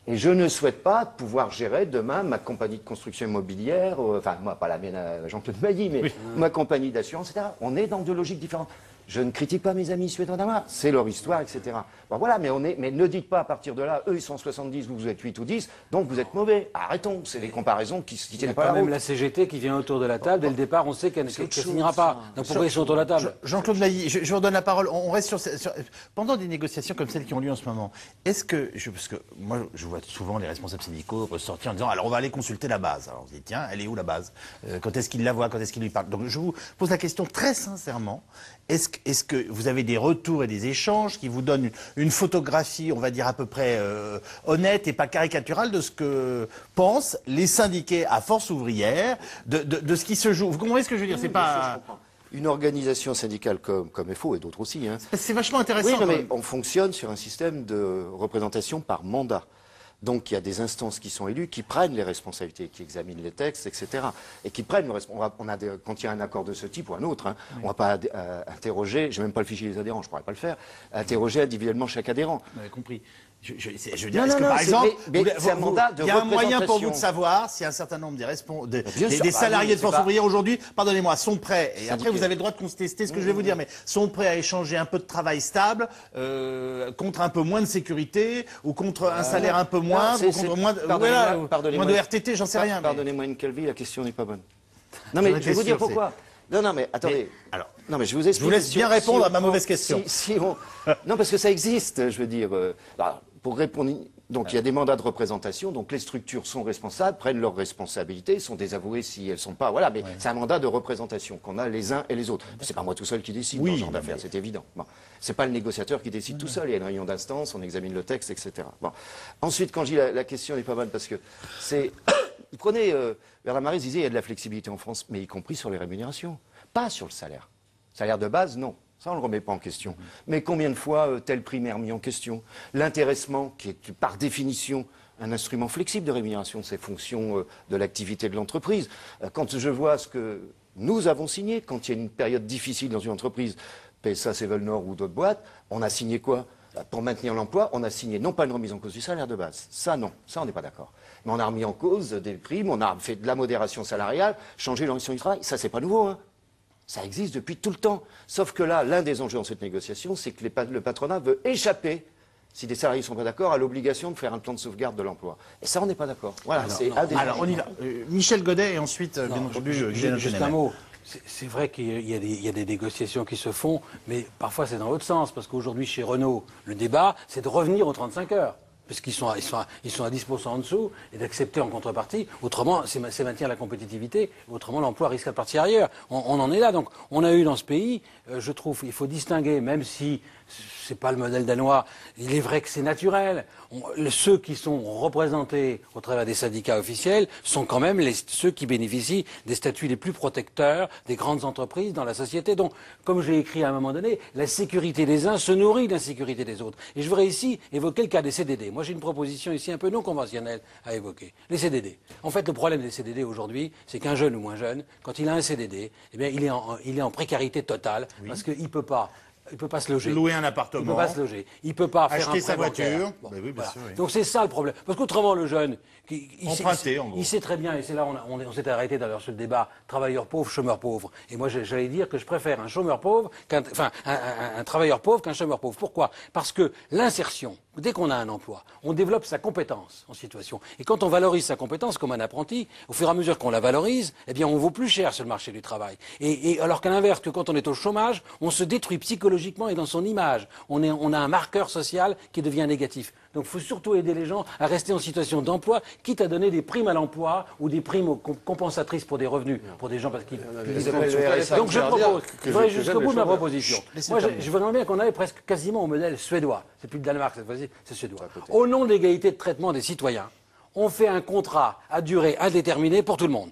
Speaker 3: Et je ne souhaite pas pouvoir gérer demain ma compagnie de construction immobilière, enfin moi pas la mienne à Jean-Claude Mailly, mais ma compagnie d'assurance, etc. On est dans 2 logiques différentes. Je ne critique pas mes amis suédois d'Amar, c'est leur histoire, etc. Bon voilà, mais ne dites pas à partir de là, eux ils sont 70, vous êtes 8 ou 10, donc vous êtes mauvais. Arrêtons, c'est des comparaisons qui tiennent pas la route.
Speaker 4: Il y a quand même la CGT qui vient autour de la table, dès le départ on sait qu'elle ne signera pas. Donc pourquoi ils sont autour de la table?
Speaker 1: Jean-Claude Mailly, je vous redonne la parole, on reste pendant des négociations comme celles qui ont lieu en ce moment, est-ce que, parce que moi je vois souvent les responsables syndicaux ressortir en disant, alors on va aller consulter la base. Alors on se dit, tiens, elle est où la base? Quand est-ce qu'il la voit? Quand est-ce qu'il lui parle? Donc je vous pose la question très sincèrement, est-ce que vous avez des retours et des échanges qui vous donnent une photographie, on va dire à peu près honnête et pas caricaturale de ce que pensent les syndiqués à force ouvrière, de ce qui se joue? Vous comprenez ce que je veux dire? C'est pas
Speaker 3: une organisation syndicale comme FO et d'autres aussi. Hein.
Speaker 1: C'est vachement intéressant.
Speaker 3: Oui, mais on fonctionne sur un système de représentation par mandat. Donc il y a des instances qui sont élues, qui prennent les responsabilités, qui examinent les textes, etc. Et qui prennent le quand il y a un accord de ce type ou un autre, hein, on ne va pas interroger, je n'ai même pas le fichier des adhérents, je ne pourrais pas le faire, interroger individuellement chaque adhérent.
Speaker 1: Vous avez compris. Je veux dire, est-ce que par exemple, il y a un moyen pour vous de savoir si un certain nombre des salariés de France ouvrière aujourd'hui, pardonnez-moi, sont prêts, et après vous avez le droit de contester ce que je vais vous dire, mais sont prêts à échanger un peu de travail stable contre un peu moins de sécurité, ou contre un salaire un peu moindre, ou contre moins de RTT, j'en sais rien.
Speaker 3: Pardonnez-moi une calvie, la question n'est pas bonne. Non mais je vais vous dire pourquoi. Non mais attendez. Non mais je vous explique.
Speaker 1: Je vous laisse bien répondre à ma mauvaise question.
Speaker 3: Non parce que ça existe, je veux dire. Pour répondre, donc il y a des mandats de représentation, donc les structures sont responsables, prennent leurs responsabilités, sont désavouées si elles ne sont pas. Voilà, mais c'est un mandat de représentation qu'on a les uns et les autres. C'est pas moi tout seul qui décide dans ce genre d'affaires, c'est évident. Bon. C'est pas le négociateur qui décide tout seul, il y a une réunion d'instance, on examine le texte, etc. Bon. Ensuite, quand je dis la question n'est pas bonne, parce que c'est... Vous prenez, Bernard Maris disait il y a de la flexibilité en France, mais y compris sur les rémunérations, pas sur le salaire. Salaire de base, non. Ça, on ne le remet pas en question. Mais combien de fois tel primaire mis en question? L'intéressement, qui est par définition un instrument flexible de rémunération, c'est fonction de l'activité de l'entreprise. Quand je vois ce que nous avons signé, quand il y a une période difficile dans une entreprise, PSA, Sevel-Nord ou d'autres boîtes, on a signé quoi? Pour maintenir l'emploi, on a signé non pas une remise en cause du salaire de base. Ça, non. Ça, on n'est pas d'accord. Mais on a remis en cause des primes, on a fait de la modération salariale, changé l'organisation du travail. Ça, c'est pas nouveau, hein. Ça existe depuis tout le temps. Sauf que là, l'un des enjeux dans cette négociation, c'est que le patronat veut échapper, si des salariés ne sont pas d'accord, à l'obligation de faire un plan de sauvegarde de l'emploi. Et ça, on n'est pas d'accord. Voilà,
Speaker 1: alors, on y va. Michel Godet et ensuite, bien entendu,
Speaker 4: juste un mot. C'est vrai qu'il y a des négociations qui se font, mais parfois c'est dans l'autre sens. Parce qu'aujourd'hui, chez Renault, le débat, c'est de revenir aux 35 heures. Parce qu'ils sont à 10% en dessous, et d'accepter en contrepartie. Autrement, c'est maintenir la compétitivité. Autrement, l'emploi risque de partir ailleurs. On en est là. Donc, on a eu dans ce pays, je trouve, il faut distinguer, même si c'est pas le modèle danois, il est vrai que c'est naturel. Ceux qui sont représentés au travers des syndicats officiels sont quand même ceux qui bénéficient des statuts les plus protecteurs des grandes entreprises dans la société. Donc, comme j'ai écrit à un moment donné, la sécurité des uns se nourrit de l'insécurité des autres. Et je voudrais ici évoquer le cas des CDD. Moi, j'ai une proposition ici un peu non conventionnelle à évoquer. Les CDD. En fait, le problème des CDD aujourd'hui, c'est qu'un jeune ou moins jeune, quand il a un CDD, eh bien, il est en précarité totale parce qu'il peut pas se loger.
Speaker 1: Louer un appartement.
Speaker 4: Il peut pas se loger. Il peut pas
Speaker 1: acheter sa voiture.
Speaker 4: Bon,
Speaker 1: oui, bien sûr, oui.
Speaker 4: Donc c'est ça le problème. Parce qu'autrement, le jeune,
Speaker 1: il
Speaker 4: sait très bien, et c'est là on s'est arrêté d'ailleurs sur le débat, travailleur pauvre, chômeur pauvre. Et moi, j'allais dire que je préfère un chômeur pauvre, un travailleur pauvre qu'un chômeur pauvre. Pourquoi? Parce que l'insertion, dès qu'on a un emploi, on développe sa compétence en situation. Et quand on valorise sa compétence comme un apprenti, au fur et à mesure qu'on la valorise, eh bien, on vaut plus cher sur le marché du travail. Et alors qu'à l'inverse, que quand on est au chômage, on se détruit psychologiquement et dans son image. On a un marqueur social qui devient négatif. Donc il faut surtout aider les gens à rester en situation d'emploi, quitte à donner des primes à l'emploi ou des primes compensatrices pour des revenus, pour des gens parce qu'ils... Donc je propose, je vais jusqu'au bout de ma proposition. Moi, je voudrais bien qu'on aille presque quasiment au modèle suédois. C'est plus le Danemark cette fois-ci, c'est suédois. Au nom de l'égalité de traitement des citoyens, on fait un contrat à durée indéterminée pour tout le monde.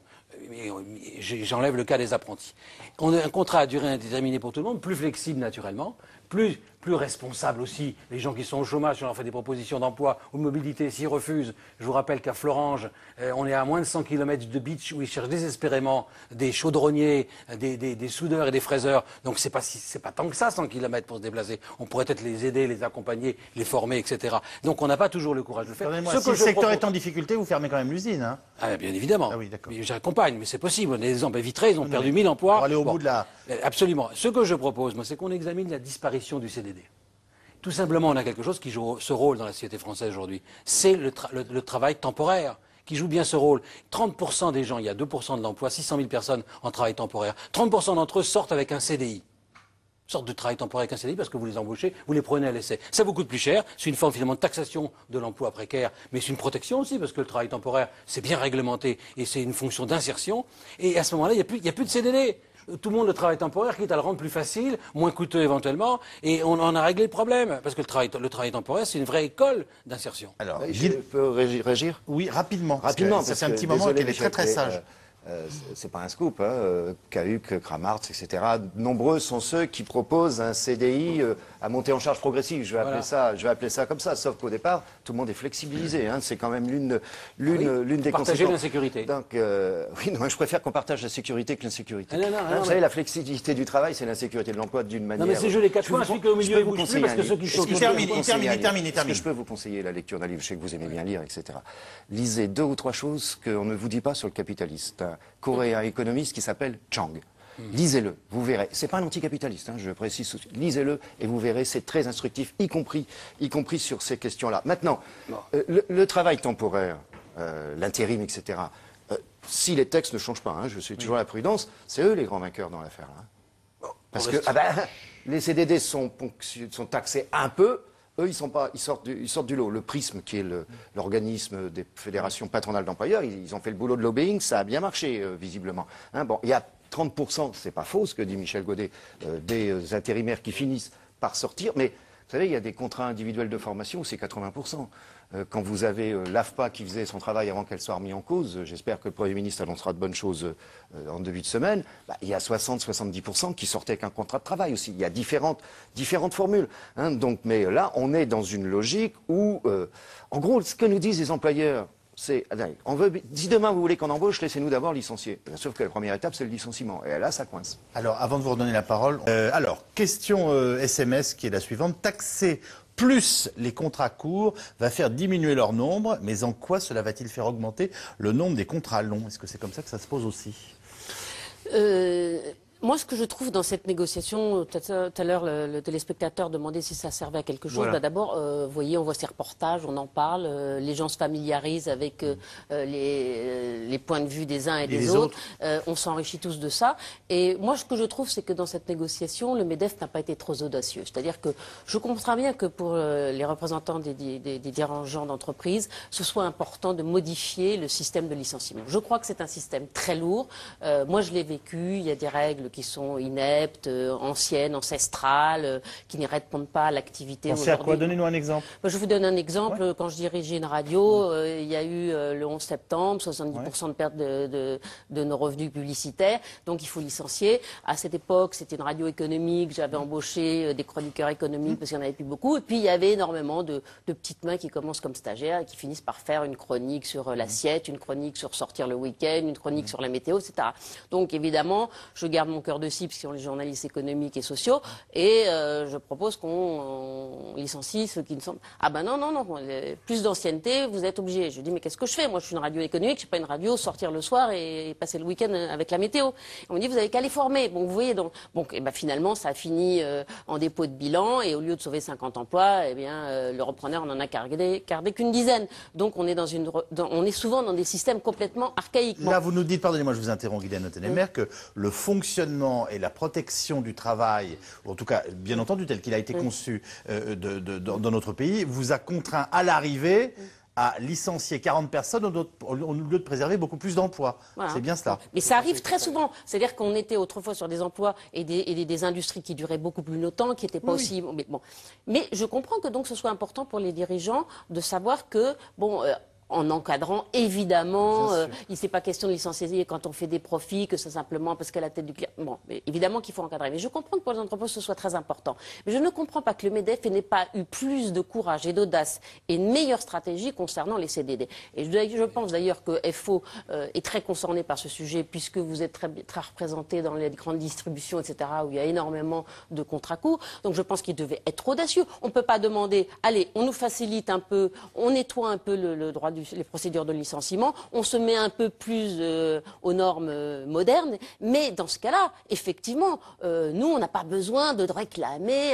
Speaker 4: J'enlève le cas des apprentis. On a un contrat à durée indéterminée pour tout le monde, plus flexible naturellement, plus responsable aussi. Les gens qui sont au chômage, si on leur fait des propositions d'emploi ou de mobilité, s'ils refusent, je vous rappelle qu'à Florange, on est à moins de 100 km de beach où ils cherchent désespérément des chaudronniers, des soudeurs et des fraiseurs. Donc c'est pas tant que ça, 100 km pour se déplacer. On pourrait peut-être les aider, les accompagner, les former, etc. Donc on n'a pas toujours le courage de le faire.
Speaker 1: Si le secteur est en difficulté, vous fermez quand même l'usine, hein?
Speaker 4: Ah, bien évidemment.
Speaker 1: Ah oui, d'accord.
Speaker 4: J'accompagne, mais c'est possible. On a des exemples vitrés, ils ont perdu 1000 emplois.
Speaker 1: Pour aller au bout de la...
Speaker 4: Absolument. Ce que je propose, moi, c'est qu'on examine la disparition du CDD. Tout simplement, on a quelque chose qui joue ce rôle dans la société française aujourd'hui. C'est le travail temporaire qui joue bien ce rôle. 30% des gens, il y a 2% de l'emploi, 600 000 personnes en travail temporaire. 30% d'entre eux sortent avec un CDI. Sortent de travail temporaire avec un CDI parce que vous les embauchez, vous les prenez à l'essai. Ça vous coûte plus cher, c'est une forme finalement de taxation de l'emploi précaire, mais c'est une protection aussi parce que le travail temporaire, c'est bien réglementé et c'est une fonction d'insertion. Et à ce moment-là, il n'y a plus de CDD. Tout le monde le travail temporaire, quitte à le rendre plus facile, moins coûteux éventuellement, et on en a réglé le problème. Parce que le travail temporaire, c'est une vraie école d'insertion.
Speaker 3: Alors, je peux réagir?
Speaker 1: Oui, rapidement.
Speaker 3: Rapidement,
Speaker 1: ça fait un petit moment qu'elle est très très sage.
Speaker 3: c'est pas un scoop, hein, Cahuc, Kramartz, etc. Nombreux sont ceux qui proposent un CDI à monter en charge progressive. Je vais appeler ça comme ça, sauf qu'au départ, tout le monde est flexibilisé. Hein, c'est quand même l'une des conséquences.
Speaker 4: Partager l'insécurité.
Speaker 3: Donc, oui, non, je préfère qu'on partage la sécurité que l'insécurité.
Speaker 4: Non,
Speaker 3: vous savez, la flexibilité du travail, c'est l'insécurité de l'emploi d'une manière.
Speaker 4: Non, mais c'est jeu les 4 points, celui qui est au milieu, il bouge plus parce que ceux qui chauffent.
Speaker 1: Il termine.
Speaker 3: Est-ce que je peux vous conseiller la lecture d'un livre? Je sais que vous aimez bien lire, etc. Lisez 2 ou 3 choses qu'on ne vous dit pas sur le capitaliste. Un coréen économiste qui s'appelle Chang. Lisez-le, vous verrez. C'est pas un anticapitaliste, hein, je précise. Lisez-le et vous verrez, c'est très instructif, y compris sur ces questions-là. Maintenant, le travail temporaire, l'intérim, etc. Si les textes ne changent pas, hein, je suis toujours à la prudence, c'est eux les grands vainqueurs dans l'affaire. Hein. Parce que les CDD sont taxés un peu. Eux, ils sortent du lot. Le Prisme, qui est l'organisme des fédérations patronales d'employeurs, ils ont fait le boulot de lobbying, ça a bien marché, visiblement. Hein, bon, il y a 30%, c'est pas faux ce que dit Michel Godet, des intérimaires qui finissent par sortir, mais vous savez, il y a des contrats individuels de formation où c'est 80%. Quand vous avez l'AFPA qui faisait son travail avant qu'elle soit remise en cause, j'espère que le Premier ministre annoncera de bonnes choses en début de semaine, il y a 60-70% qui sortaient avec un contrat de travail aussi. Il y a différentes formules. Hein, donc, mais là, on est dans une logique où, en gros, ce que nous disent les employeurs, c'est, si demain vous voulez qu'on embauche, laissez-nous d'abord licencier. Sauf que la première étape, c'est le licenciement. Et là, ça coince.
Speaker 1: Alors, avant de vous redonner la parole, question SMS qui est la suivante. Taxer plus les contrats courts va faire diminuer leur nombre, mais en quoi cela va-t-il faire augmenter le nombre des contrats longs? Est-ce que c'est comme ça que ça se pose aussi?
Speaker 2: Moi, ce que je trouve dans cette négociation, tout à l'heure, le téléspectateur demandait si ça servait à quelque chose.
Speaker 1: Voilà.
Speaker 2: D'abord, vous voyez, on voit ces reportages, on en parle, les gens se familiarisent avec les points de vue des uns et des autres. On s'enrichit tous de ça. Et moi, ce que je trouve, c'est que dans cette négociation, le MEDEF n'a pas été trop audacieux. C'est-à-dire que je comprends bien que pour les représentants des dirigeants d'entreprise, ce soit important de modifier le système de licenciement. Je crois que c'est un système très lourd. Moi, je l'ai vécu. Il y a des règles qui sont ineptes, anciennes, ancestrales, qui n'y répondent pas à l'activité aujourd'hui.
Speaker 1: Pensez à quoi? Donnez-nous un exemple.
Speaker 2: Je vous donne un exemple. Ouais. Quand je dirigeais une radio, il y a eu le 11 septembre, 70% de perte de nos revenus publicitaires. Donc il faut licencier. À cette époque, c'était une radio économique. J'avais embauché des chroniqueurs économiques parce qu'il n'y en avait plus beaucoup. Et puis il y avait énormément de petites mains qui commencent comme stagiaires et qui finissent par faire une chronique sur l'assiette, une chronique sur sortir le week-end, une chronique sur la météo, etc. Donc évidemment, je garde mon cœur de cible, qui sont les journalistes économiques et sociaux, et je propose qu'on licencie ceux qui ne sont... Ah ben non, plus d'ancienneté, vous êtes obligés. Je dis, mais qu'est-ce que je fais? Moi, je suis une radio économique, je ne suis pas une radio sortir le soir et passer le week-end avec la météo. Et on me dit, vous avez qu'à les former. Bon, vous voyez, donc, et ben, finalement, ça a fini en dépôt de bilan, et au lieu de sauver 50 emplois, eh bien, le repreneur n'en a gardé qu'une dizaine. Donc, on est souvent dans des systèmes complètement archaïques.
Speaker 1: Là, vous nous dites, pardonnez-moi, je vous interromps, Guylaine Ottenemer, que le fonctionnement et la protection du travail, ou en tout cas, bien entendu, tel qu'il a été conçu dans notre pays, vous a contraint à l'arrivée à licencier 40 personnes au lieu de préserver beaucoup plus d'emplois. Voilà. C'est bien cela.
Speaker 2: Mais ça arrive très souvent. C'est-à-dire qu'on était autrefois sur des emplois et des industries qui duraient beaucoup plus longtemps, qui n'étaient pas aussi... Mais je comprends que donc ce soit important pour les dirigeants de savoir que, en encadrant, évidemment, il n'est pas question de licencier quand on fait des profits, que c'est simplement parce qu'à la tête du client. Bon, évidemment qu'il faut encadrer. Mais je comprends que pour les entreprises, ce soit très important. Mais je ne comprends pas que le MEDEF n'ait pas eu plus de courage et d'audace et une meilleure stratégie concernant les CDD. Et je pense d'ailleurs que FO est très concerné par ce sujet, puisque vous êtes très représenté dans les grandes distributions, etc., où il y a énormément de contrats courts. Donc je pense qu'il devait être audacieux. On ne peut pas demander, allez, on nous facilite un peu, on nettoie un peu le droit les procédures de licenciement, on se met un peu plus aux normes modernes, mais dans ce cas-là, effectivement, nous, on n'a pas besoin de réclamer,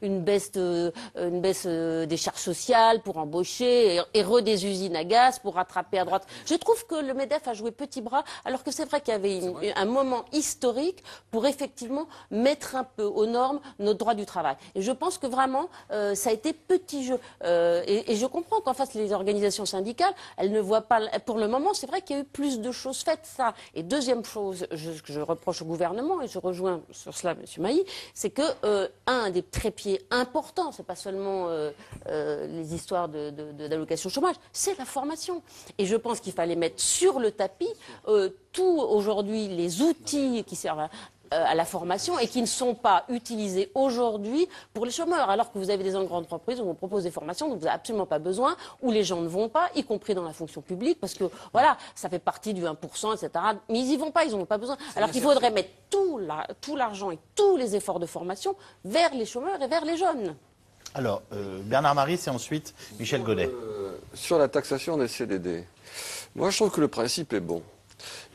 Speaker 2: une baisse des charges sociales pour embaucher et des usines à gaz pour rattraper à droite. Je trouve que le MEDEF a joué petit bras, alors que c'est vrai qu'il y avait un moment historique pour effectivement mettre un peu aux normes notre droit du travail. Et je pense que vraiment, ça a été petit jeu. Et je comprends qu'en face, les organisations organisations syndicales, elles ne voient pas, pour le moment, c'est vrai qu'il y a eu plus de choses faites, ça. Et deuxième chose, que je reproche au gouvernement, et je rejoins sur cela M. Mailly, c'est que un des trépieds importants, c'est pas seulement les histoires d'allocation chômage, c'est la formation. Et je pense qu'il fallait mettre sur le tapis tous aujourd'hui les outils qui servent à la formation et qui ne sont pas utilisés aujourd'hui pour les chômeurs, alors que vous avez des grandes entreprises où on propose des formations dont vous n'avez absolument pas besoin, où les gens ne vont pas, y compris dans la fonction publique, parce que voilà, ça fait partie du 1%, etc. Mais ils n'y vont pas, ils n'en ont pas besoin. Alors qu'il faudrait mettre tout l'argent et tous les efforts de formation vers les chômeurs et vers les jeunes.
Speaker 1: Alors, Bernard Maris et ensuite Michel Godet.
Speaker 5: Sur la taxation des CDD, moi je trouve que le principe est bon.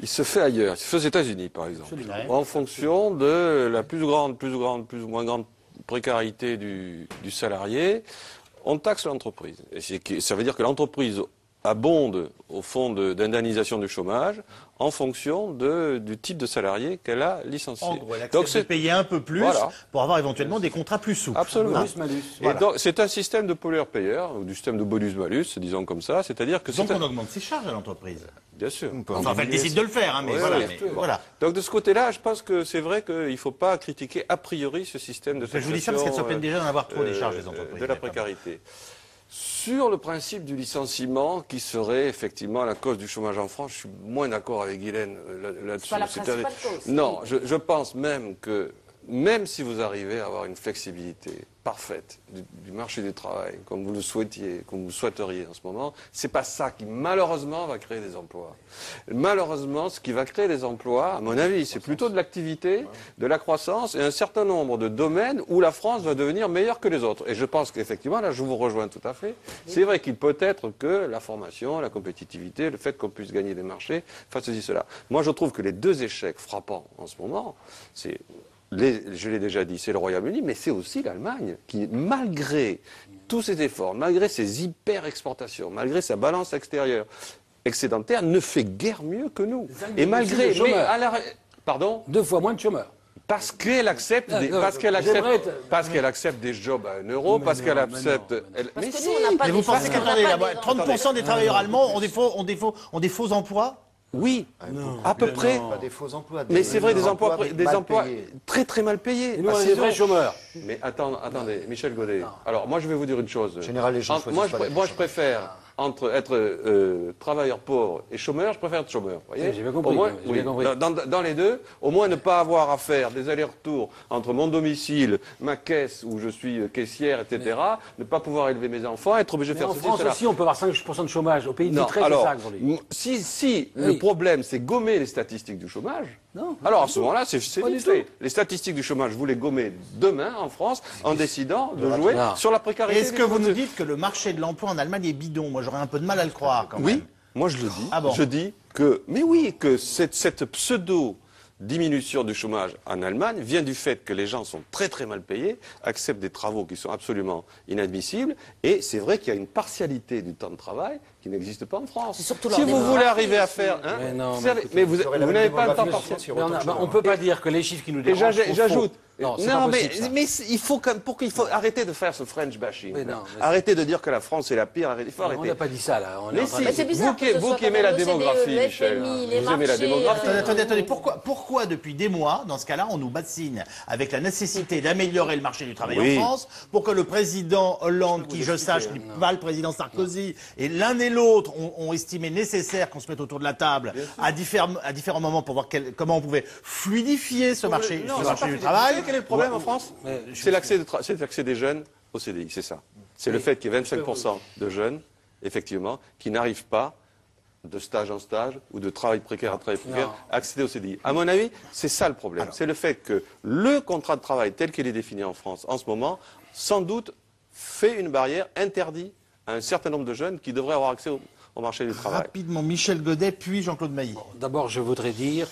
Speaker 5: Il se fait ailleurs, il se fait aux États-Unis par exemple, en fonction de la plus ou moins grande précarité du salarié, on taxe l'entreprise. Et ça veut dire que l'entreprise abonde au fonds d'indemnisation du chômage en fonction du type de salarié qu'elle a licencié.
Speaker 1: En gros, elle accepte de payer un peu plus pour avoir éventuellement des contrats plus souples.
Speaker 5: Absolument.
Speaker 1: Voilà.
Speaker 5: Et donc, c'est un système de pollueur-payeur, ou du système de bonus-malus, disons comme ça, c'est-à-dire que...
Speaker 1: Donc on augmente ses charges à l'entreprise.
Speaker 5: Bien sûr.
Speaker 1: Enfin, elle décide de le faire, hein, mais, voilà.
Speaker 5: Donc de ce côté-là, je pense que c'est vrai qu'il ne faut pas critiquer a priori ce système de taxation.
Speaker 1: Je vous dis ça parce qu'elles se plaignent déjà d'en avoir trop des charges des entreprises.
Speaker 5: De la précarité. Sur le principe du licenciement, qui serait effectivement la cause du chômage en France, je suis moins d'accord avec Guylaine là-dessus.
Speaker 2: C'est pas la principale cause.
Speaker 5: Non, je pense même que, même si vous arrivez à avoir une flexibilité parfaite du marché du travail, comme vous le souhaitiez, comme vous souhaiteriez en ce moment, c'est pas ça qui, malheureusement, va créer des emplois. Malheureusement, ce qui va créer des emplois, à mon avis, c'est plutôt de l'activité, de la croissance et un certain nombre de domaines où la France va devenir meilleure que les autres. Et je pense qu'effectivement, là, je vous rejoins tout à fait. C'est vrai qu'il peut être que la formation, la compétitivité, le fait qu'on puisse gagner des marchés, fasse ceci, cela. Moi, je trouve que les deux échecs frappants en ce moment, c'est... je l'ai déjà dit, c'est le Royaume-Uni, mais c'est aussi l'Allemagne, qui, malgré tous ses efforts, malgré ses hyper-exportations, malgré sa balance extérieure excédentaire, ne fait guère mieux que nous. Et malgré... Pardon ?
Speaker 4: 2 fois moins de chômeurs.
Speaker 5: Parce qu'elle accepte, qu'elle accepte des jobs à 1 euro, parce qu'elle accepte...
Speaker 2: Mais si, on n'a pas...
Speaker 1: Mais vous pensez qu'attendez, 30% des travailleurs allemands ont des faux emplois ?
Speaker 5: Oui, à peu près.
Speaker 3: Pas des faux emplois.
Speaker 5: Mais c'est vrai, des emplois
Speaker 3: payés.
Speaker 5: très très mal payés.
Speaker 4: Et nous, on est des vrais chômeurs.
Speaker 5: Mais attendez, Michel Godet. Alors, moi, je vais vous dire une chose.
Speaker 3: En général, les gens
Speaker 5: moi, je préfère, entre être travailleur pauvre et chômeur, je préfère être chômeur. Vous voyez,
Speaker 4: j'ai bien compris.
Speaker 5: Au moins, dans les deux, au moins ne pas avoir à faire des allers-retours entre mon domicile, ma caisse où je suis caissière, etc., ne pas pouvoir élever mes enfants, être obligé de faire
Speaker 4: en
Speaker 5: ceci,
Speaker 4: France
Speaker 5: cela.
Speaker 4: aussi, on peut avoir 5% de chômage. Au pays de Vitré, c'est ça que vous dites.
Speaker 5: Si le problème, c'est gommer les statistiques du chômage, alors à ce moment-là, c'est vite fait. Les statistiques du chômage, vous les gommez demain en France en décidant de jouer sur la précarité.
Speaker 1: Est-ce que vous nous dites que le marché de l'emploi en Allemagne est bidon ? Moi, j'aurais un peu de mal à le croire quand même.
Speaker 5: Oui, moi je le dis.
Speaker 1: Ah bon ?
Speaker 5: Je dis que, mais oui, que cette pseudo-diminution du chômage en Allemagne vient du fait que les gens sont très très mal payés, acceptent des travaux qui sont absolument inadmissibles, et c'est vrai qu'il y a une partialité du temps de travail qui n'existe pas en France. Si vous voulez arriver à faire... mais vous n'avez pas le temps partiel.
Speaker 4: On ne peut pas dire que les chiffres qui nous
Speaker 5: Et
Speaker 4: dérangent...
Speaker 5: j'ajoute...
Speaker 4: Non,
Speaker 5: mais il faut arrêter de faire ce French bashing. Arrêtez de dire que la France est la pire. Il faut arrêter.
Speaker 4: On n'a pas dit ça, là.
Speaker 5: Mais si, vous qui aimez la démographie, Michel, vous aimez la démographie.
Speaker 1: Attendez, pourquoi depuis des mois, dans ce cas-là, on nous bassine avec la nécessité d'améliorer le marché du travail en France pour que le président Hollande, qui je sache n'est pas le président Sarkozy, et l'un et l'autre ont estimé nécessaire qu'on se mette autour de la table à différents moments pour voir comment on pouvait fluidifier ce marché du travail.
Speaker 5: Quel est le problème en France? C'est l'accès des jeunes au CDI, c'est ça. C'est le fait qu'il y ait 25% de jeunes, effectivement, qui n'arrivent pas de stage en stage ou de travail précaire à travail précaire à accéder au CDI. À mon avis, c'est ça le problème. C'est le fait que le contrat de travail tel qu'il est défini en France en ce moment, sans doute, fait une barrière, interdit à un certain nombre de jeunes qui devraient avoir accès au marché du travail.
Speaker 1: Rapidement, Michel Godet, puis Jean-Claude Mailly.
Speaker 4: D'abord, je voudrais dire...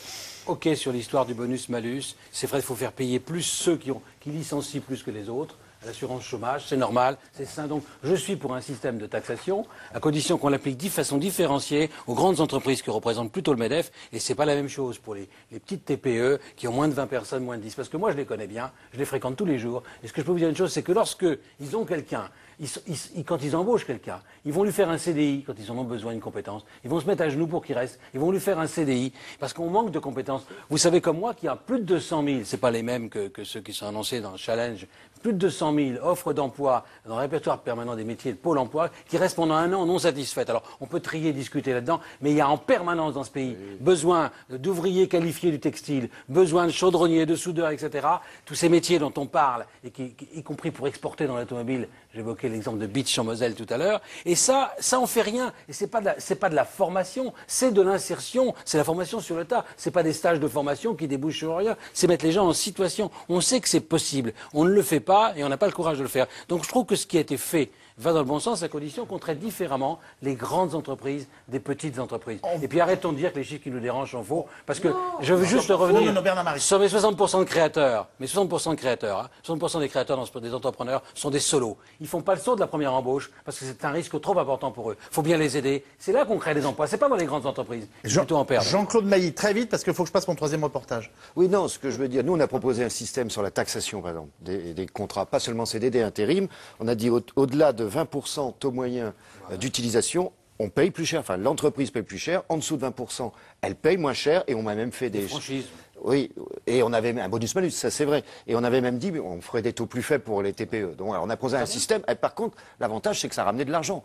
Speaker 4: OK sur l'histoire du bonus-malus. C'est vrai qu'il faut faire payer plus ceux qui licencient plus que les autres. à l'assurance chômage, c'est normal, c'est sain. Donc je suis pour un système de taxation, à condition qu'on l'applique de façon différenciée aux grandes entreprises qui représentent plutôt le MEDEF, et c'est pas la même chose pour les petites TPE qui ont moins de 20 personnes, moins de 10. Parce que moi je les connais bien, je les fréquente tous les jours, et ce que je peux vous dire une chose, c'est que lorsque ils ont quelqu'un, quand ils embauchent quelqu'un, ils vont lui faire un CDI quand ils en ont besoin d'une compétence. Ils vont se mettre à genoux pour qu'il reste. Ils vont lui faire un CDI parce qu'on manque de compétences. Vous savez comme moi qu'il y a plus de 200 000, c'est pas les mêmes que ceux qui sont annoncés dans le challenge, plus de 200 000 offres d'emploi dans le répertoire permanent des métiers de Pôle emploi qui restent pendant un an non satisfaites. Alors on peut trier, discuter là-dedans, mais il y a en permanence dans ce pays besoin d'ouvriers qualifiés du textile, besoin de chaudronniers, de soudeurs, etc. Tous ces métiers dont on parle, et y compris pour exporter dans l'automobile, j'évoquais l'exemple de Bitch en Moselle tout à l'heure, et ça on fait rien. Et c'est pas de la formation, c'est de l'insertion, c'est la formation sur le tas. C'est pas des stages de formation qui débouchent sur rien, c'est mettre les gens en situation. On sait que c'est possible, on ne le fait pas et on n'a pas le courage de le faire. Donc je trouve que ce qui a été fait va dans le bon sens à condition qu'on traite différemment les grandes entreprises des petites entreprises. Et puis arrêtons de dire que les chiffres qui nous dérangent sont faux, parce que je veux juste revenir sur mes 60% de créateurs, hein, 60% des créateurs des entrepreneurs sont des solos. Ils font pas le saut de la première embauche parce que c'est un risque trop important pour eux. Il faut bien les aider. C'est là qu'on crée des emplois. C'est pas dans les grandes entreprises. Plutôt en perdre.
Speaker 1: Jean-Claude Mailly, très vite parce qu'il faut que je passe mon troisième reportage.
Speaker 3: Oui, non, ce que je veux dire, nous on a proposé un système sur la taxation, par exemple, des contrats, pas seulement CDD, intérim. On a dit au-delà de 20% taux moyen d'utilisation, on paye plus cher, enfin l'entreprise paye plus cher, en dessous de 20%, elle paye moins cher, et on a même fait des
Speaker 4: franchises.
Speaker 3: Oui, et on avait un bonus-malus, ça c'est vrai. Et on avait même dit, on ferait des taux plus faibles pour les TPE. Donc alors, on a posé un système, et par contre, l'avantage c'est que ça ramenait de l'argent.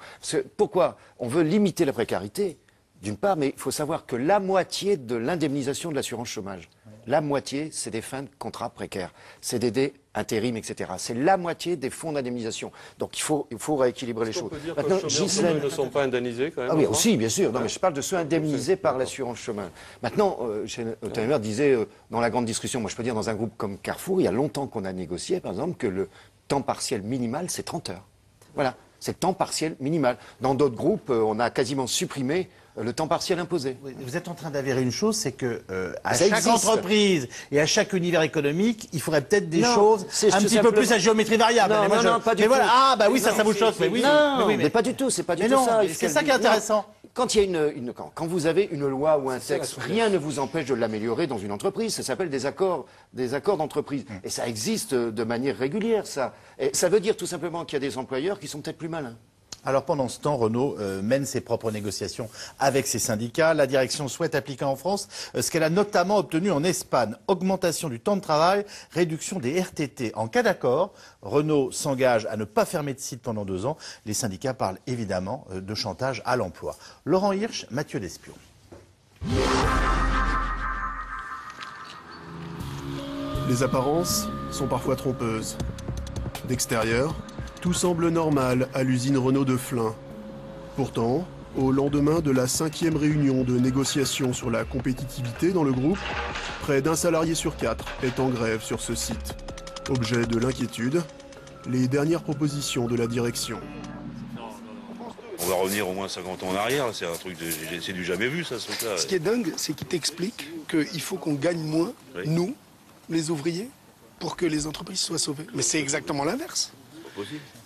Speaker 3: Pourquoi? On veut limiter la précarité, d'une part, mais il faut savoir que la moitié de l'indemnisation de l'assurance chômage, la moitié, c'est des fins de contrats précaires, CDD, intérim, etc. C'est la moitié des fonds d'indemnisation. Donc il faut rééquilibrer les choses.
Speaker 5: On peut dire que les chômeurs ne sont pas indemnisés quand même.
Speaker 3: Ah oui, aussi, bien sûr. Non, mais je parle de ceux indemnisés par l'assurance chômage. Maintenant, Ottenheimer disait, dans la grande discussion, moi je peux dire, dans un groupe comme Carrefour, il y a longtemps qu'on a négocié, par exemple, que le temps partiel minimal, c'est 30 heures. Voilà, c'est le temps partiel minimal. Dans d'autres groupes, on a quasiment supprimé le temps partiel imposé.
Speaker 1: Vous êtes en train d'avérer une chose, c'est que à chaque entreprise et à chaque univers économique, il faudrait peut-être des choses un petit peu plus à géométrie variable.
Speaker 3: Non, pas du tout.
Speaker 1: Voilà. Ah bah oui, ça vous choque. Mais oui,
Speaker 3: mais pas du tout. C'est pas du tout ça.
Speaker 1: C'est ça qui est intéressant.
Speaker 3: Quand il y a quand vous avez une loi ou un texte, rien ne vous empêche de l'améliorer dans une entreprise. Ça s'appelle des accords d'entreprise. Et ça existe de manière régulière, ça. Et ça veut dire tout simplement qu'il y a des employeurs qui sont peut-être plus malins.
Speaker 1: Alors pendant ce temps, Renault mène ses propres négociations avec ses syndicats. La direction souhaite appliquer en France ce qu'elle a notamment obtenu en Espagne. Augmentation du temps de travail, réduction des RTT. En cas d'accord, Renault s'engage à ne pas fermer de site pendant 2 ans. Les syndicats parlent évidemment de chantage à l'emploi. Laurent Hirsch, Mathieu Despion.
Speaker 12: Les apparences sont parfois trompeuses. D'extérieur, tout semble normal à l'usine Renault de Flins. Pourtant, au lendemain de la 5e réunion de négociation sur la compétitivité dans le groupe, près d'un salarié sur 4 est en grève sur ce site. Objet de l'inquiétude, les dernières propositions de la direction.
Speaker 13: On va revenir au moins 50 ans en arrière, c'est un truc c'est du jamais vu ça, ce truc-là.
Speaker 14: Ce qui est dingue, c'est qu'il t'explique qu'il faut qu'on gagne moins, nous, les ouvriers, pour que les entreprises soient sauvées. Mais c'est exactement l'inverse.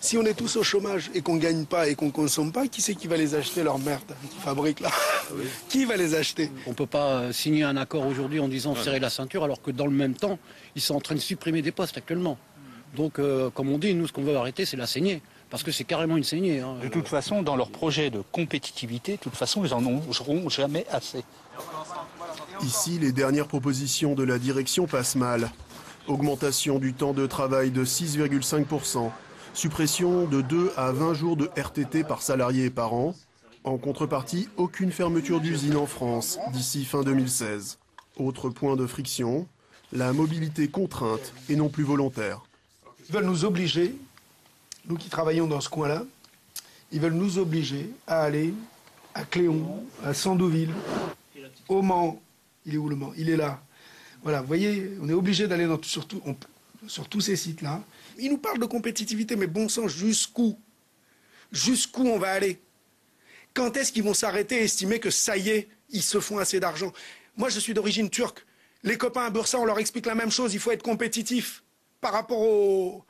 Speaker 14: Si on est tous au chômage et qu'on ne gagne pas et qu'on ne consomme pas, qui c'est qui va les acheter, leur merde qu'ils fabriquent là? Qui va les acheter?
Speaker 15: On ne peut pas signer un accord aujourd'hui en disant serrer la ceinture alors que dans le même temps, ils sont en train de supprimer des postes actuellement. Donc, comme on dit, nous, ce qu'on veut arrêter, c'est la saignée. Parce que c'est carrément une saignée. Hein.
Speaker 16: De toute façon, dans leur projet de compétitivité, de toute façon, ils n'en auront jamais assez.
Speaker 12: Ici, les dernières propositions de la direction passent mal. Augmentation du temps de travail de 6,5%. Suppression de 2 à 20 jours de RTT par salarié et par an. En contrepartie, aucune fermeture d'usine en France d'ici fin 2016. Autre point de friction, la mobilité contrainte et non plus volontaire.
Speaker 14: Ils veulent nous obliger, nous qui travaillons dans ce coin-là, ils veulent nous obliger à aller à Cléon, à Sandouville, au Mans. Il est où le Mans? Il est là. Voilà, vous voyez, on est obligé d'aller sur tous ces sites-là. Ils nous parlent de compétitivité, mais bon sang, jusqu'où? Jusqu'où on va aller? Quand est-ce qu'ils vont s'arrêter et estimer que ça y est, ils se font assez d'argent? Moi, je suis d'origine turque. Les copains à Bursa, on leur explique la même chose, il faut être compétitif par rapport aux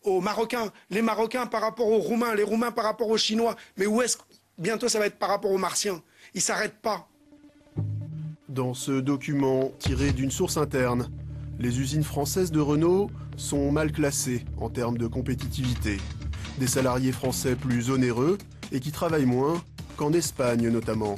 Speaker 14: aux Marocains, les Marocains par rapport aux Roumains, les Roumains par rapport aux Chinois. Mais où est-ce que bientôt ça va être par rapport aux Martiens? Ils ne s'arrêtent pas.
Speaker 12: Dans ce document tiré d'une source interne, les usines françaises de Renault sont mal classées en termes de compétitivité. Des salariés français plus onéreux et qui travaillent moins qu'en Espagne notamment.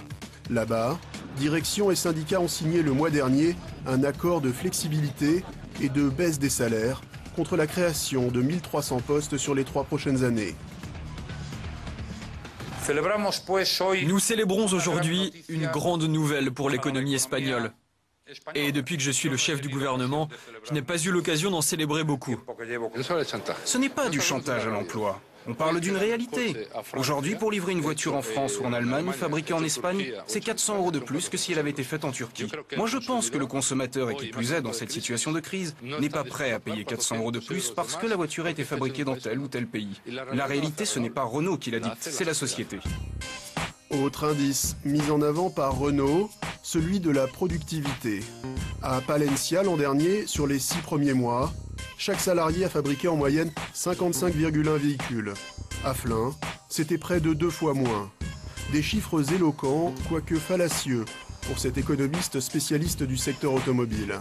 Speaker 12: Là-bas, direction et syndicats ont signé le mois dernier un accord de flexibilité et de baisse des salaires contre la création de 1300 postes sur les 3 prochaines années.
Speaker 17: Nous célébrons aujourd'hui une grande nouvelle pour l'économie espagnole. Et depuis que je suis le chef du gouvernement, je n'ai pas eu l'occasion d'en célébrer beaucoup.
Speaker 18: Ce n'est pas du chantage à l'emploi. On parle d'une réalité. Aujourd'hui, pour livrer une voiture en France ou en Allemagne, fabriquée en Espagne, c'est 400 € de plus que si elle avait été faite en Turquie. Moi, je pense que le consommateur, et qui plus est dans cette situation de crise, n'est pas prêt à payer 400 € de plus parce que la voiture a été fabriquée dans tel ou tel pays. La réalité, ce n'est pas Renault qui la dicte, c'est la société.
Speaker 12: Autre indice mis en avant par Renault, celui de la productivité. À Palencia l'an dernier, sur les 6 premiers mois, chaque salarié a fabriqué en moyenne 55,1 véhicules. À Flins, c'était près de 2 fois moins. Des chiffres éloquents, quoique fallacieux, pour cet économiste spécialiste du secteur automobile.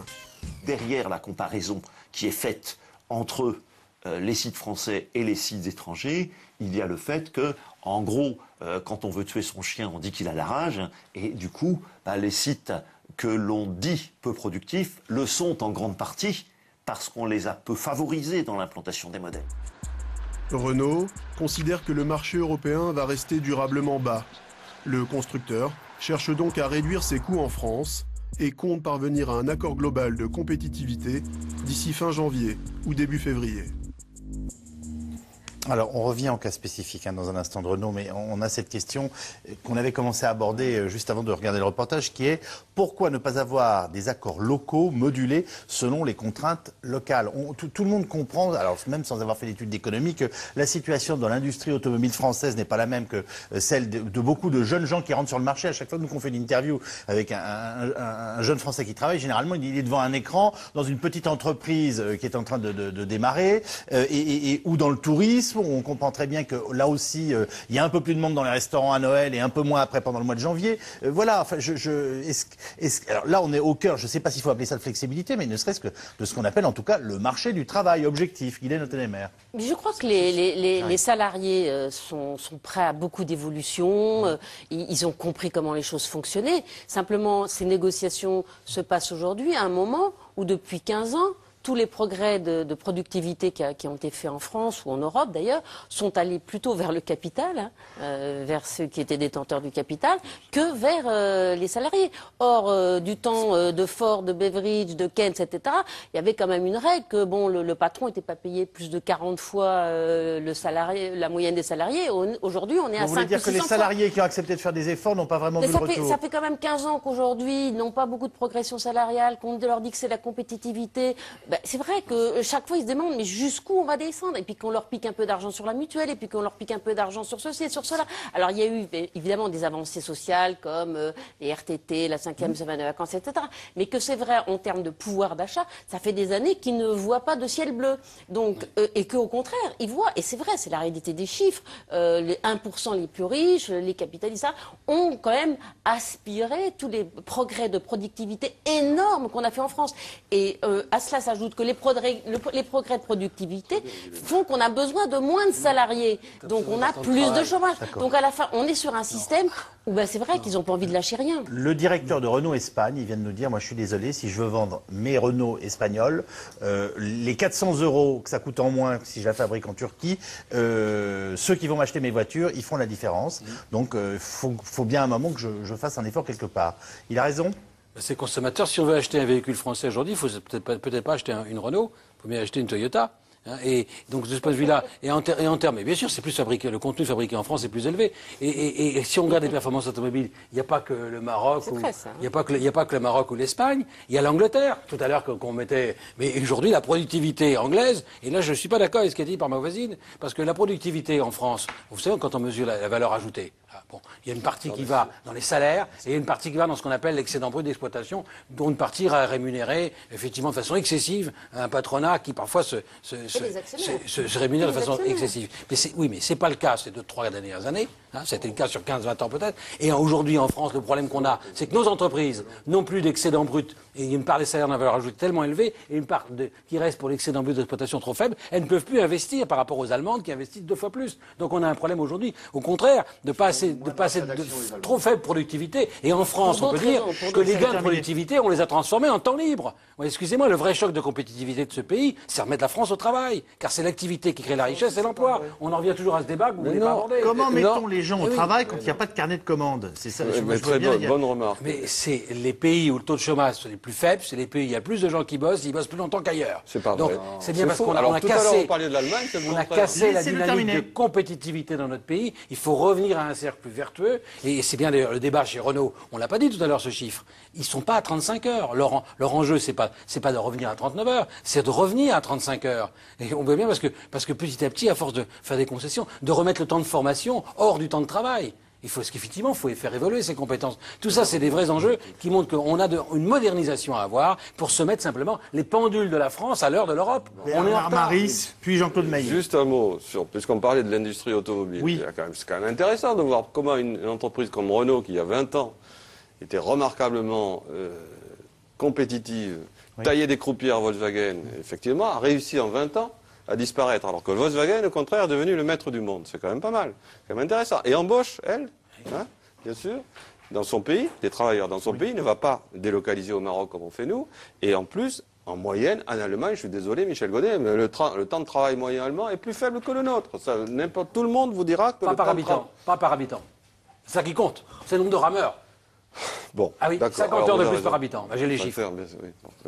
Speaker 19: Derrière la comparaison qui est faite entre les sites français et les sites étrangers, il y a le fait que, en gros, quand on veut tuer son chien, on dit qu'il a la rage, et du coup, les sites que l'on dit peu productifs le sont en grande partie parce qu'on les a peu favorisés dans l'implantation des modèles.
Speaker 12: Renault considère que le marché européen va rester durablement bas. Le constructeur cherche donc à réduire ses coûts en France et compte parvenir à un accord global de compétitivité d'ici fin janvier ou début février.
Speaker 1: Alors, on revient en cas spécifique dans un instant de Renault, mais on a cette question qu'on avait commencé à aborder juste avant de regarder le reportage, qui est pourquoi ne pas avoir des accords locaux modulés selon les contraintes locales? Tout le monde comprend, alors même sans avoir fait d'études d'économie, que la situation dans l'industrie automobile française n'est pas la même que celle de beaucoup de jeunes gens qui rentrent sur le marché. À chaque fois que nous on fait une interview avec un jeune Français qui travaille, généralement il est devant un écran dans une petite entreprise qui est en train de démarrer ou dans le tourisme. On comprend très bien que là aussi, il y a un peu plus de monde dans les restaurants à Noël et un peu moins après pendant le mois de janvier. Voilà, enfin, alors là, on est au cœur, je ne sais pas s'il faut appeler ça de flexibilité, mais ne serait-ce que de ce qu'on appelle en tout cas le marché du travail objectif. Guylaine Ottenemer.
Speaker 2: Je crois que les salariés sont prêts à beaucoup d'évolutions. Ils ont compris comment les choses fonctionnaient. Simplement, ces négociations se passent aujourd'hui à un moment où depuis 15 ans, tous les progrès de productivité qui ont été faits en France ou en Europe d'ailleurs sont allés plutôt vers le capital, vers ceux qui étaient détenteurs du capital, que vers les salariés. Or, du temps de Ford, de Beveridge, de Keynes, etc., il y avait quand même une règle que bon, le patron n'était pas payé plus de 40 fois la moyenne des salariés. Aujourd'hui, on est à 5 ou 600 fois. Vous voulez dire que
Speaker 1: les salariés qui ont accepté de faire des efforts n'ont pas vraiment vu le retour?
Speaker 2: Ça fait quand même 15 ans qu'aujourd'hui, ils n'ont pas beaucoup de progression salariale, qu'on leur dit que c'est la compétitivité. C'est vrai que chaque fois, ils se demandent mais jusqu'où on va descendre? Et puis qu'on leur pique un peu d'argent sur la mutuelle, et puis qu'on leur pique un peu d'argent sur ceci et sur cela. Alors, il y a eu évidemment des avancées sociales comme les RTT, la 5e semaine de vacances, etc. Mais que c'est vrai, en termes de pouvoir d'achat, ça fait des années qu'ils ne voient pas de ciel bleu. Donc, et qu'au contraire, ils voient, et c'est vrai, c'est la réalité des chiffres, les 1% les plus riches, les capitalistes, ont quand même aspiré tous les progrès de productivité énormes qu'on a fait en France. Et à cela s'ajoute que les progrès de productivité font qu'on a besoin de moins de salariés. Donc on a plus de chômage. Donc à la fin, on est sur un système où c'est vrai qu'ils n'ont pas envie de lâcher rien.
Speaker 1: Le directeur de Renault Espagne, il vient de nous dire, moi je suis désolé, si je veux vendre mes Renault espagnols, les 400 € que ça coûte en moins si je la fabrique en Turquie, ceux qui vont m'acheter mes voitures, ils font la différence. Donc il faut bien un moment que je fasse un effort quelque part. Il a raison?
Speaker 4: Ces consommateurs, si on veut acheter un véhicule français aujourd'hui, il ne faut peut-être pas acheter une Renault, il faut bien acheter une Toyota. Et donc de ce point de vue-là, et en termes, mais bien sûr, c'est plus fabriqué, le contenu fabriqué en France est plus élevé. Et si on regarde les performances automobiles, il n'y a pas que le Maroc, il n'y a pas que le Maroc ou l'Espagne, il y a l'Angleterre. Tout à l'heure qu'on mettait, mais aujourd'hui la productivité anglaise. Et là, je ne suis pas d'accord avec ce qui est dit par ma voisine, parce que la productivité en France, vous savez, quand on mesure la valeur ajoutée. Bon, il y a une partie qui va dans les salaires et il y a une partie qui va dans ce qu'on appelle l'excédent brut d'exploitation, dont une partie va rémunérer effectivement de façon excessive un patronat qui parfois se se rémunèrent de façon excessive. Mais oui, mais c'est pas le cas ces 2-3 dernières années. Hein, c'était le cas sur 15-20 ans peut-être. Et aujourd'hui en France, le problème qu'on a, c'est que nos entreprises n'ont plus d'excédent brut. Et il y a une part des salaires en valeur ajoutée tellement élevée et une part qui reste pour l'excédent brut d'exploitation trop faible. Elles ne peuvent plus investir par rapport aux Allemandes qui investissent 2 fois plus. Donc on a un problème aujourd'hui. Au contraire, de trop faible productivité. Et en France, on peut dire que les gains de productivité, on les a transformés en temps libre. Ouais, excusez-moi, le vrai choc de compétitivité de ce pays, c'est remettre la France au travail. Car c'est l'activité qui crée la richesse et l'emploi. On en revient toujours à ce débat que vous voulez pas aborder.
Speaker 1: Comment mettons les gens au travail quand il n'y a pas de carnet de commandes? C'est ça,
Speaker 5: bonne remarque.
Speaker 4: Mais c'est les pays où le taux de chômage est le plus faible, c'est les pays où il y a plus de gens qui bossent, ils bossent plus longtemps qu'ailleurs.
Speaker 5: C'est pas
Speaker 4: Donc
Speaker 5: vrai.
Speaker 4: c'est bien parce qu'on a cassé la dynamique de compétitivité dans notre pays. Il faut revenir à un cercle plus vertueux. Et c'est bien d'ailleurs le débat chez Renault. On l'a pas dit tout à l'heure ce chiffre. Ils sont pas à 35 heures. Leur enjeu c'est pas de revenir à 39 heures, c'est de revenir à 35 heures. Et on voit bien parce que petit à petit, à force de faire des concessions, de remettre le temps de formation hors du temps de travail. Effectivement, il faut faire évoluer ces compétences. Tout ça, c'est des vrais enjeux qui montrent qu'on a une modernisation à avoir pour se mettre simplement les pendules de la France à l'heure de l'Europe.
Speaker 1: On est en Maris, puis Jean-Claude Maillet.
Speaker 5: Juste un mot, puisqu'on parlait de l'industrie automobile.
Speaker 1: Oui.
Speaker 5: C'est quand même intéressant de voir comment une entreprise comme Renault, qui il y a 20 ans, était remarquablement compétitive, taillait des croupières Volkswagen, effectivement, a réussi en 20 ans à disparaître, alors que Volkswagen, au contraire, est devenu le maître du monde. C'est quand même pas mal, c'est quand même intéressant. Et embauche, elle, bien sûr, dans son pays, des travailleurs dans son pays, ne va pas délocaliser au Maroc comme on fait nous, et en plus, en moyenne, en Allemagne, je suis désolé, Michel Godet, mais le temps de travail moyen allemand est plus faible que le nôtre. Tout le monde vous dira que
Speaker 4: pas par habitant. C'est ça qui compte, c'est le nombre de rameurs.
Speaker 5: Bon,
Speaker 4: ah oui, 50 heures de plus par habitant. J'ai les chiffres.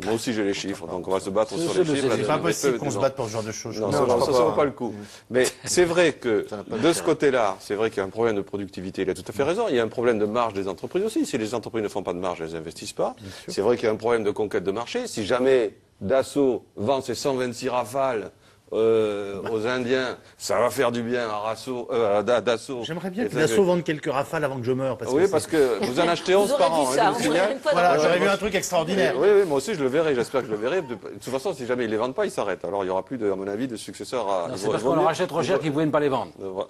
Speaker 5: Moi aussi j'ai les chiffres, donc on va se battre sur les chiffres.
Speaker 1: C'est pas possible qu'on se batte pour ce genre de choses.
Speaker 5: Non, ça ne vaut pas le coup. Mais c'est vrai que de ce côté-là, c'est vrai qu'il y a un problème de productivité. Il a tout à fait raison. Il y a un problème de marge des entreprises aussi. Si les entreprises ne font pas de marge, elles n'investissent pas. C'est vrai qu'il y a un problème de conquête de marché. Si jamais Dassault vend ses 126 Rafales aux Indiens, ça va faire du bien à Dassault.
Speaker 1: J'aimerais bien que Dassault vende quelques Rafales avant que je meure.
Speaker 5: Parce que vous en achetez 11 par an.
Speaker 1: Voilà, j'aurais vu un truc extraordinaire.
Speaker 5: Oui, moi aussi je le verrai, j'espère que je le verrai. De toute façon, si jamais ils ne les vendent pas, ils s'arrêtent. Alors il n'y aura plus, à mon avis, de successeurs à...
Speaker 4: C'est parce qu'on leur achète trop cher qu'ils ne pouvaient pas les vendre.
Speaker 5: Non,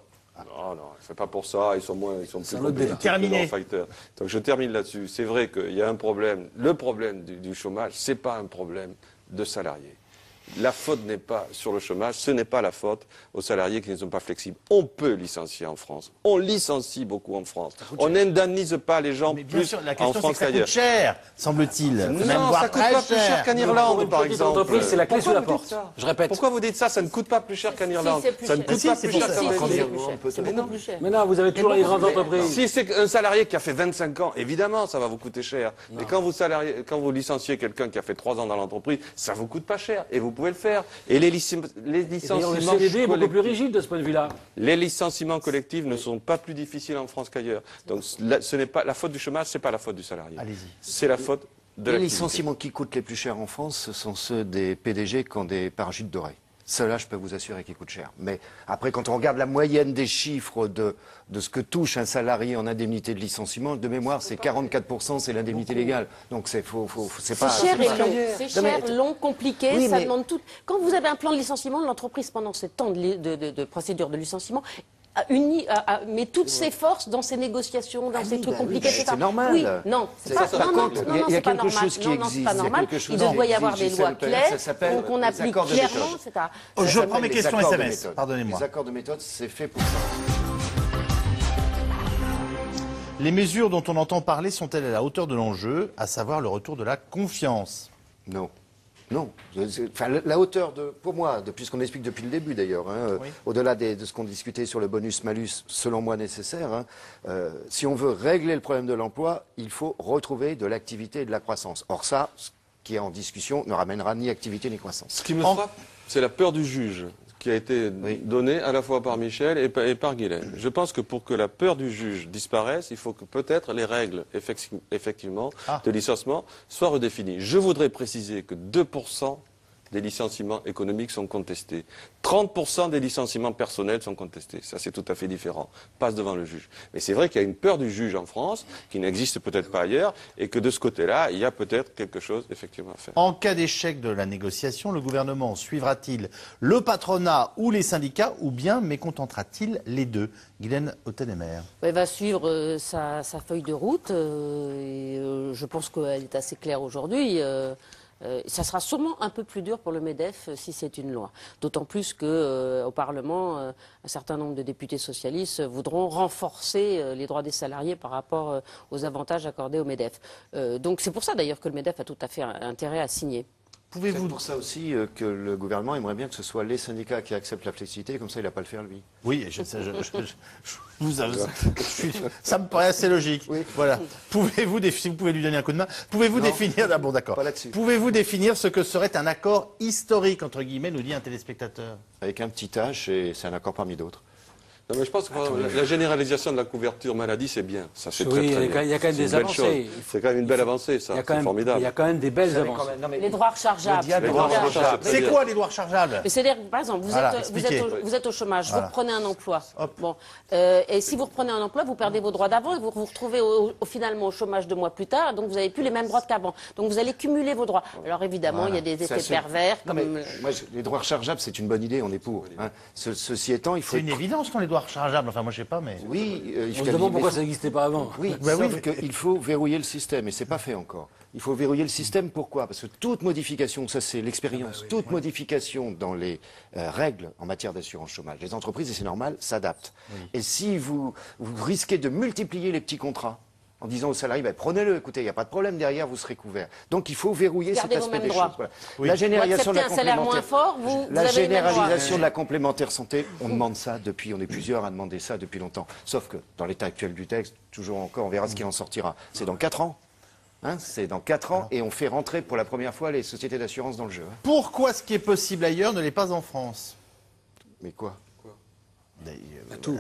Speaker 5: c'est pas pour ça, ils sont plus compétitifs
Speaker 1: terminé.
Speaker 5: Donc je termine là-dessus. C'est vrai qu'il y a un problème. Le problème du chômage, c'est pas un problème de salariés. La faute n'est pas sur le chômage, ce n'est pas la faute aux salariés qui ne sont pas flexibles. On peut licencier en France, on licencie beaucoup en France. On n'indemnise pas les gens plus en France qu'ailleurs.
Speaker 1: Ça coûte cher, semble-t-il.
Speaker 5: Non, ça coûte pas plus cher qu'en Irlande, par exemple.
Speaker 4: C'est la clé sous la porte. Je répète.
Speaker 5: Pourquoi vous dites ça? Ça ne coûte pas plus cher qu'en Irlande. Ça ne coûte pas plus cher qu'en Irlande.
Speaker 4: Mais non, vous avez toujours les grandes entreprises.
Speaker 5: Si c'est un salarié qui a fait 25 ans, évidemment, ça va vous coûter cher. Mais quand vous licenciez quelqu'un qui a fait 3 ans dans l'entreprise, ça vous coûte pas cher. Et vous pouvez le faire. Et les licenciements
Speaker 4: le CDD est beaucoup plus rigide de ce point de vue-là.
Speaker 5: Les licenciements collectifs ne sont pas plus difficiles en France qu'ailleurs. Donc ce n'est pas la faute du chômage, c'est pas la faute du salarié. C'est la faute de l'activité.
Speaker 3: Les licenciements qui coûtent les plus chers en France, ce sont ceux des PDG qui ont des parachutes dorés. Cela, je peux vous assurer qu'ils coûtent cher. Mais après, quand on regarde la moyenne des chiffres de ce que touche un salarié en indemnité de licenciement, de mémoire, c'est 44%, c'est l'indemnité légale. Donc c'est pas...
Speaker 2: C'est cher et long. C'est cher, long, compliqué, oui, ça demande tout. Quand vous avez un plan de licenciement, l'entreprise, pendant ce temps de procédure de licenciement, met toutes ses forces dans ces négociations, dans ces trucs compliqués, etc.
Speaker 3: C'est normal.
Speaker 2: Oui, non, c'est pas normal.
Speaker 3: Il y a quelque chose qui existe.
Speaker 2: C'est pas normal. Il doit y avoir des lois claires qu'on applique clairement.
Speaker 1: Je reprends mes questions SMS. Pardonnez-moi.
Speaker 3: Les accords de méthode, c'est fait pour ça.
Speaker 1: Les mesures dont on entend parler sont-elles à la hauteur de l'enjeu, à savoir le retour de la confiance?
Speaker 3: Non. Non. Enfin, la hauteur pour moi, puisqu'on explique depuis le début d'ailleurs, au-delà de ce qu'on discutait sur le bonus-malus, selon moi nécessaire, si on veut régler le problème de l'emploi, il faut retrouver de l'activité et de la croissance. Or ça, ce qui est en discussion ne ramènera ni activité ni croissance.
Speaker 5: Ce qui me frappe, c'est la peur du juge qui a été donnée à la fois par Michel et par Guylaine. Je pense que pour que la peur du juge disparaisse, il faut que peut-être les règles, effectivement, de licenciement soient redéfinies. Je voudrais préciser que 2% des licenciements économiques sont contestés. 30% des licenciements personnels sont contestés. Ça, c'est tout à fait différent. Passe devant le juge. Mais c'est vrai qu'il y a une peur du juge en France, qui n'existe peut-être pas ailleurs, et que de ce côté-là, il y a peut-être quelque chose effectivement à faire.
Speaker 1: En cas d'échec de la négociation, le gouvernement suivra-t-il le patronat ou les syndicats, ou bien mécontentera-t-il les deux? Guylaine Hautenemer.
Speaker 2: Il va suivre sa feuille de route, je pense qu'elle est assez claire aujourd'hui. Ça sera sûrement un peu plus dur pour le MEDEF si c'est une loi. D'autant plus qu'au Parlement, un certain nombre de députés socialistes voudront renforcer les droits des salariés par rapport aux avantages accordés au MEDEF. Donc c'est pour ça d'ailleurs que le MEDEF a tout à fait intérêt à signer.
Speaker 3: C'est pour ça aussi que le gouvernement aimerait bien que ce soit les syndicats qui acceptent la flexibilité, comme ça il n'a pas à le faire lui.
Speaker 1: Oui, ça me paraît assez logique. Oui. Voilà. Pouvez-vous, si vous pouvez lui donner un coup de main, pouvez-vous définir, ah bon d'accord, pouvez-vous définir ce que serait un accord historique, entre guillemets, nous dit un téléspectateur?
Speaker 3: Avec un petit H, et c'est un accord parmi d'autres.
Speaker 5: Non, mais je pense que la généralisation de la couverture maladie, c'est bien. Ça, c'est très bien.
Speaker 4: Il y a quand même des avancées.
Speaker 5: C'est quand même une belle avancée, ça. C'est formidable.
Speaker 4: Il y a quand même des belles avancées.
Speaker 2: Les droits rechargeables.
Speaker 1: C'est quoi les droits rechargeables?
Speaker 2: C'est-à-dire, par exemple, vous êtes au chômage, vous reprenez un emploi. Bon, et si vous reprenez un emploi, vous perdez vos droits d'avant et vous vous retrouvez finalement au chômage 2 mois plus tard, donc vous n'avez plus les mêmes droits qu'avant. Donc vous allez cumuler vos droits. Alors évidemment, il y a des effets pervers.
Speaker 3: Moi, les droits rechargeables, c'est une bonne idée, on est pour. Ceci étant, il faut.
Speaker 1: C'est une évidence quand les droits rechargeables, enfin moi je sais pas, mais.
Speaker 3: Oui,
Speaker 4: on se demande pourquoi ça n'existait pas avant.
Speaker 3: Oui, sauf qu'il faut verrouiller le système, et c'est pas fait encore. Il faut verrouiller le système, pourquoi? Parce que toute modification, ça c'est l'expérience, toute modification dans les règles en matière d'assurance chômage, les entreprises, et c'est normal, s'adaptent. Et si vous risquez de multiplier les petits contrats, en disant aux salariés, prenez-le, écoutez, il n'y a pas de problème, derrière, vous serez couverts. Donc il faut verrouiller cet aspect des choses. Voilà. Oui. La généralisation de la complémentaire, généralisation de la complémentaire santé, on demande ça depuis, on est plusieurs à demander ça depuis longtemps. Sauf que dans l'état actuel du texte, toujours encore, on verra ce qu'il en sortira. C'est dans 4 ans. C'est dans 4 ans et on fait rentrer pour la première fois les sociétés d'assurance dans le jeu.
Speaker 1: Pourquoi ce qui est possible ailleurs ne l'est pas en France?
Speaker 3: Mais quoi?
Speaker 4: Tout.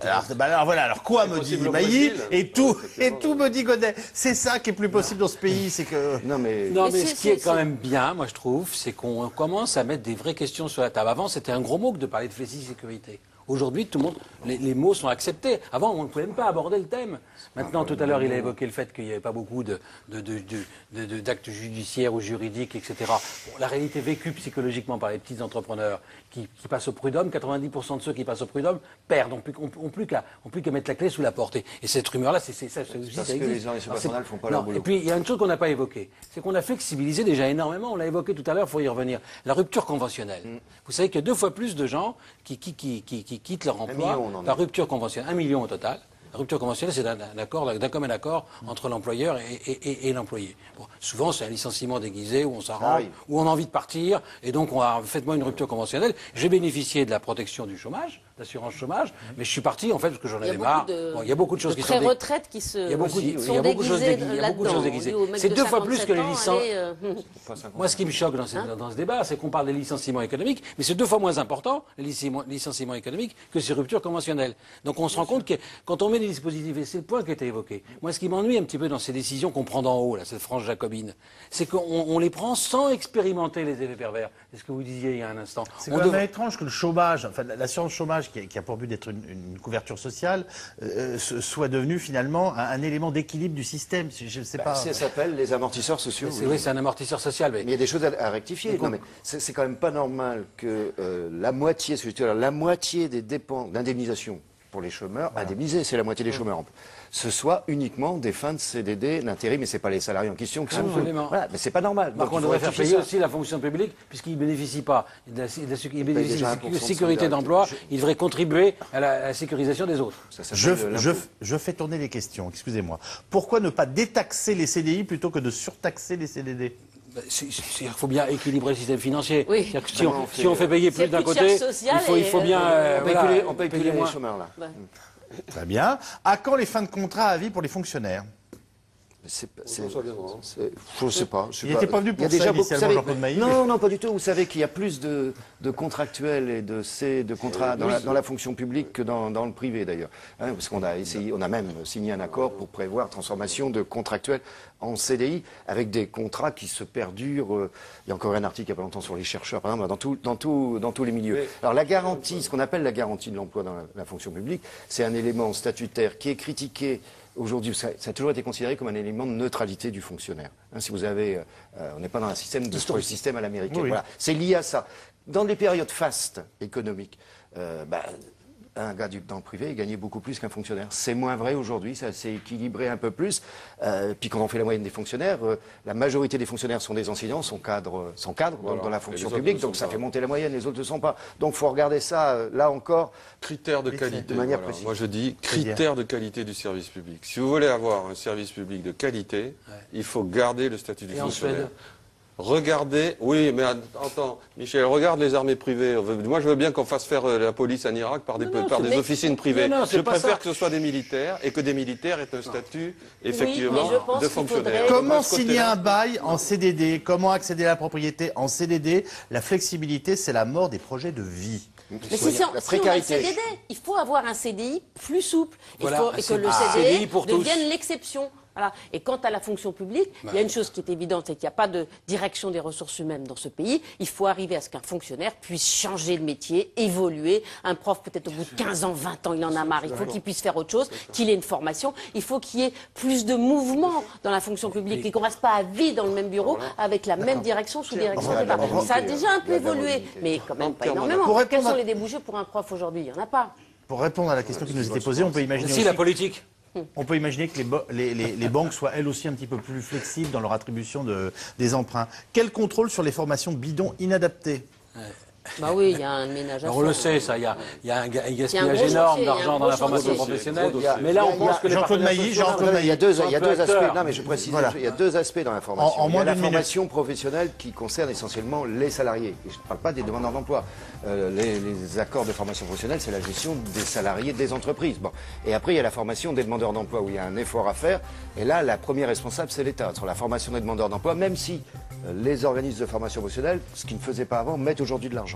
Speaker 1: Alors voilà, alors quoi me dit Mailly et tout me dit Godet. C'est ça qui est plus possible dans ce pays, c'est que...
Speaker 4: Non mais ce qui est quand même bien, moi je trouve, c'est qu'on commence à mettre des vraies questions sur la table. Avant c'était un gros mot que de parler de flexi-sécurité. Aujourd'hui, tout le monde, les mots sont acceptés. Avant, on ne pouvait même pas aborder le thème. Maintenant, tout à l'heure, il a évoqué le fait qu'il n'y avait pas beaucoup d'actes judiciaires ou juridiques, etc. Bon, la réalité vécue psychologiquement par les petits entrepreneurs qui passent au prud'homme, 90% de ceux qui passent au prud'homme perdent, n'ont plus qu'à mettre la clé sous la portée. Et cette rumeur-là, ça existe.
Speaker 3: Parce que les organisations patronales font pas leur boulot.
Speaker 4: Et puis, il y a une chose qu'on n'a pas évoquée, c'est qu'on a flexibilisé déjà énormément, on l'a évoqué tout à l'heure, il faut y revenir, la rupture conventionnelle. Vous savez qu'il y a 2 fois plus de gens qui quittent leur emploi par rupture conventionnelle. 1 million au total. La rupture conventionnelle, c'est d'un commun accord entre l'employeur et l'employé. Bon, souvent, c'est un licenciement déguisé où on s'arrange, où on a envie de partir, et donc faites-moi une rupture conventionnelle. J'ai bénéficié de la protection du chômage, d'assurance chômage, mais je suis parti en fait parce que j'en avais marre. Il y a beaucoup de choses qui sont
Speaker 2: retraites qui se. Il y a beaucoup de choses
Speaker 4: déguisées. C'est 2 fois plus que les licences. Moi, ce qui me choque dans ce débat, c'est qu'on parle des licenciements économiques, mais c'est 2 fois moins important, les licenciements économiques, que ces ruptures conventionnelles. Donc on se rend compte que quand on met des dispositifs, et c'est le point qui a été évoqué, moi ce qui m'ennuie un petit peu dans ces décisions qu'on prend d'en haut, là, cette frange jacobine, c'est qu'on les prend sans expérimenter les effets pervers. C'est ce que vous disiez il y a un instant.
Speaker 1: C'est quand même étrange que le chômage, enfin l'assurance chômage qui a pour but d'être une couverture sociale, soit devenu finalement un élément d'équilibre du système. Je ne sais pas.
Speaker 3: Ça s'appelle les amortisseurs sociaux.
Speaker 4: Oui, c'est un amortisseur social.
Speaker 3: Mais il y a des choses à rectifier. Non, mais c'est quand même pas normal que la moitié des dépenses d'indemnisation pour les chômeurs, indemnisés, c'est la moitié des chômeurs en plus, ce soit uniquement des fins de CDD, d'intérim, mais c'est pas les salariés en question qui sont... Voilà, mais c'est pas normal.
Speaker 4: Donc on devrait faire payer aussi la fonction publique, puisqu'ils ne bénéficient pas de la sécurité d'emploi, ils devraient contribuer à la sécurisation des autres.
Speaker 1: Je fais tourner les questions, excusez-moi. Pourquoi ne pas détaxer les CDI plutôt que de surtaxer les CDD?
Speaker 4: Il faut bien équilibrer le système financier. Oui. Si on fait payer plus d'un côté, il faut bien...
Speaker 3: On peut équilibrer les chômeurs, là.
Speaker 1: Très bien. À quand les fins de contrat à vie pour les fonctionnaires?
Speaker 3: Je sais pas.
Speaker 1: Il n'était pas venu pour ça initialement, Jean-Claude Mailly.
Speaker 3: Non, pas du tout. Vous savez qu'il y a plus de contractuels et de contrats dans la fonction publique que dans le privé d'ailleurs. Hein, parce qu'on a essayé, on a même signé un accord pour prévoir transformation de contractuels en CDI avec des contrats qui se perdurent. Il y a encore un article il n'y a pas longtemps sur les chercheurs, par exemple, dans tous les milieux. Alors la garantie, ce qu'on appelle la garantie de l'emploi dans la fonction publique, c'est un élément statutaire qui est critiqué. Aujourd'hui, ça a toujours été considéré comme un élément de neutralité du fonctionnaire. Hein, si vous avez, on n'est pas dans un système à l'américaine. Oui. Voilà, c'est lié à ça. Dans les périodes fastes économiques, un gars dans le privé, il gagnait beaucoup plus qu'un fonctionnaire. C'est moins vrai aujourd'hui, ça s'est équilibré un peu plus. Puis quand on fait la moyenne des fonctionnaires, la majorité des fonctionnaires sont des enseignants, sont cadres voilà. dans la fonction publique, donc ça fait monter la moyenne, les autres ne sont pas. Donc il faut regarder ça, là encore.
Speaker 5: Critères de qualité,
Speaker 3: de manière précise.
Speaker 5: Moi je dis critères de qualité du service public. Si vous voulez avoir un service public de qualité, il faut garder le statut du fonctionnaire. Regardez, oui, mais attends, Michel, regarde les armées privées. Moi, je veux bien qu'on fasse faire la police en Irak par des officines privées. Je préfère que ce soit des militaires et que des militaires aient un statut, effectivement, de fonctionnaire.
Speaker 1: Comment signer un bail en CDD? Comment accéder à la propriété en CDD? La flexibilité, c'est la mort des projets de vie.
Speaker 2: Mais si on a CDD, il faut avoir un CDI plus souple. Il faut que le CDI devienne l'exception. Voilà. Et quant à la fonction publique, il y a une chose qui est évidente, c'est qu'il n'y a pas de direction des ressources humaines dans ce pays. Il faut arriver à ce qu'un fonctionnaire puisse changer de métier, évoluer. Un prof, peut-être au bout de 15 ans, 20 ans, il en a marre. Il faut qu'il puisse faire autre chose, qu'il ait une formation. Il faut qu'il y ait plus de mouvement dans la fonction publique et qu'on ne reste pas à vie dans le même bureau avec la même direction, sous-direction. Ça a déjà un peu évolué, mais quand même pas énormément. Quels sont les débouchés pour un prof aujourd'hui? Il n'y en a pas.
Speaker 1: Pour répondre à la question qui nous était posée, on peut imaginer
Speaker 4: aussi la politique.
Speaker 1: On peut imaginer que les banques soient elles aussi un petit peu plus flexibles dans leur attribution des emprunts. Quel contrôle sur les formations bidons inadaptées?
Speaker 2: Bah oui, il y a un ménage à faire.
Speaker 4: On le sait, ça. Il y a un gaspillage énorme d'argent dans la formation professionnelle. Mais là, on pense que
Speaker 1: Jean-Claude Mailly,
Speaker 3: il y a deux aspects. Non, mais je précise. Il y a deux aspects dans la formation. Il y a la formation professionnelle qui concerne essentiellement les salariés. Et je ne parle pas des demandeurs d'emploi. Les accords de formation professionnelle, c'est la gestion des salariés des entreprises. Bon. Et après, il y a la formation des demandeurs d'emploi où il y a un effort à faire. Et là, la première responsable, c'est l'État. Sur la formation des demandeurs d'emploi, même si les organismes de formation professionnelle, ce qu'ils ne faisaient pas avant, mettent aujourd'hui de l'argent.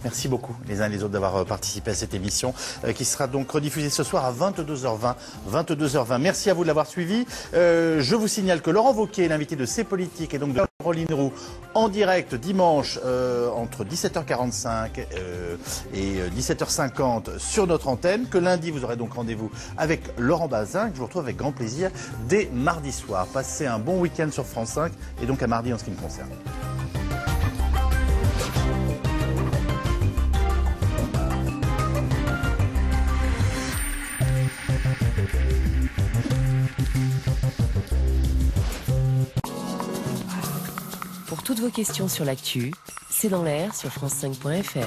Speaker 1: Merci beaucoup les uns et les autres d'avoir participé à cette émission qui sera donc rediffusée ce soir à 22h20. 22h20. Merci à vous de l'avoir suivi. Je vous signale que Laurent Wauquiez, l'invité de C'est Politique, et donc de Caroline Roux, en direct dimanche entre 17h45 et 17h50 sur notre antenne. Que lundi, vous aurez donc rendez-vous avec Laurent Bazin, que je vous retrouve avec grand plaisir dès mardi soir. Passez un bon week-end sur France 5 et donc à mardi en ce qui me concerne.
Speaker 20: Pour toutes vos questions sur l'actu, c'est dans l'air sur France5.fr.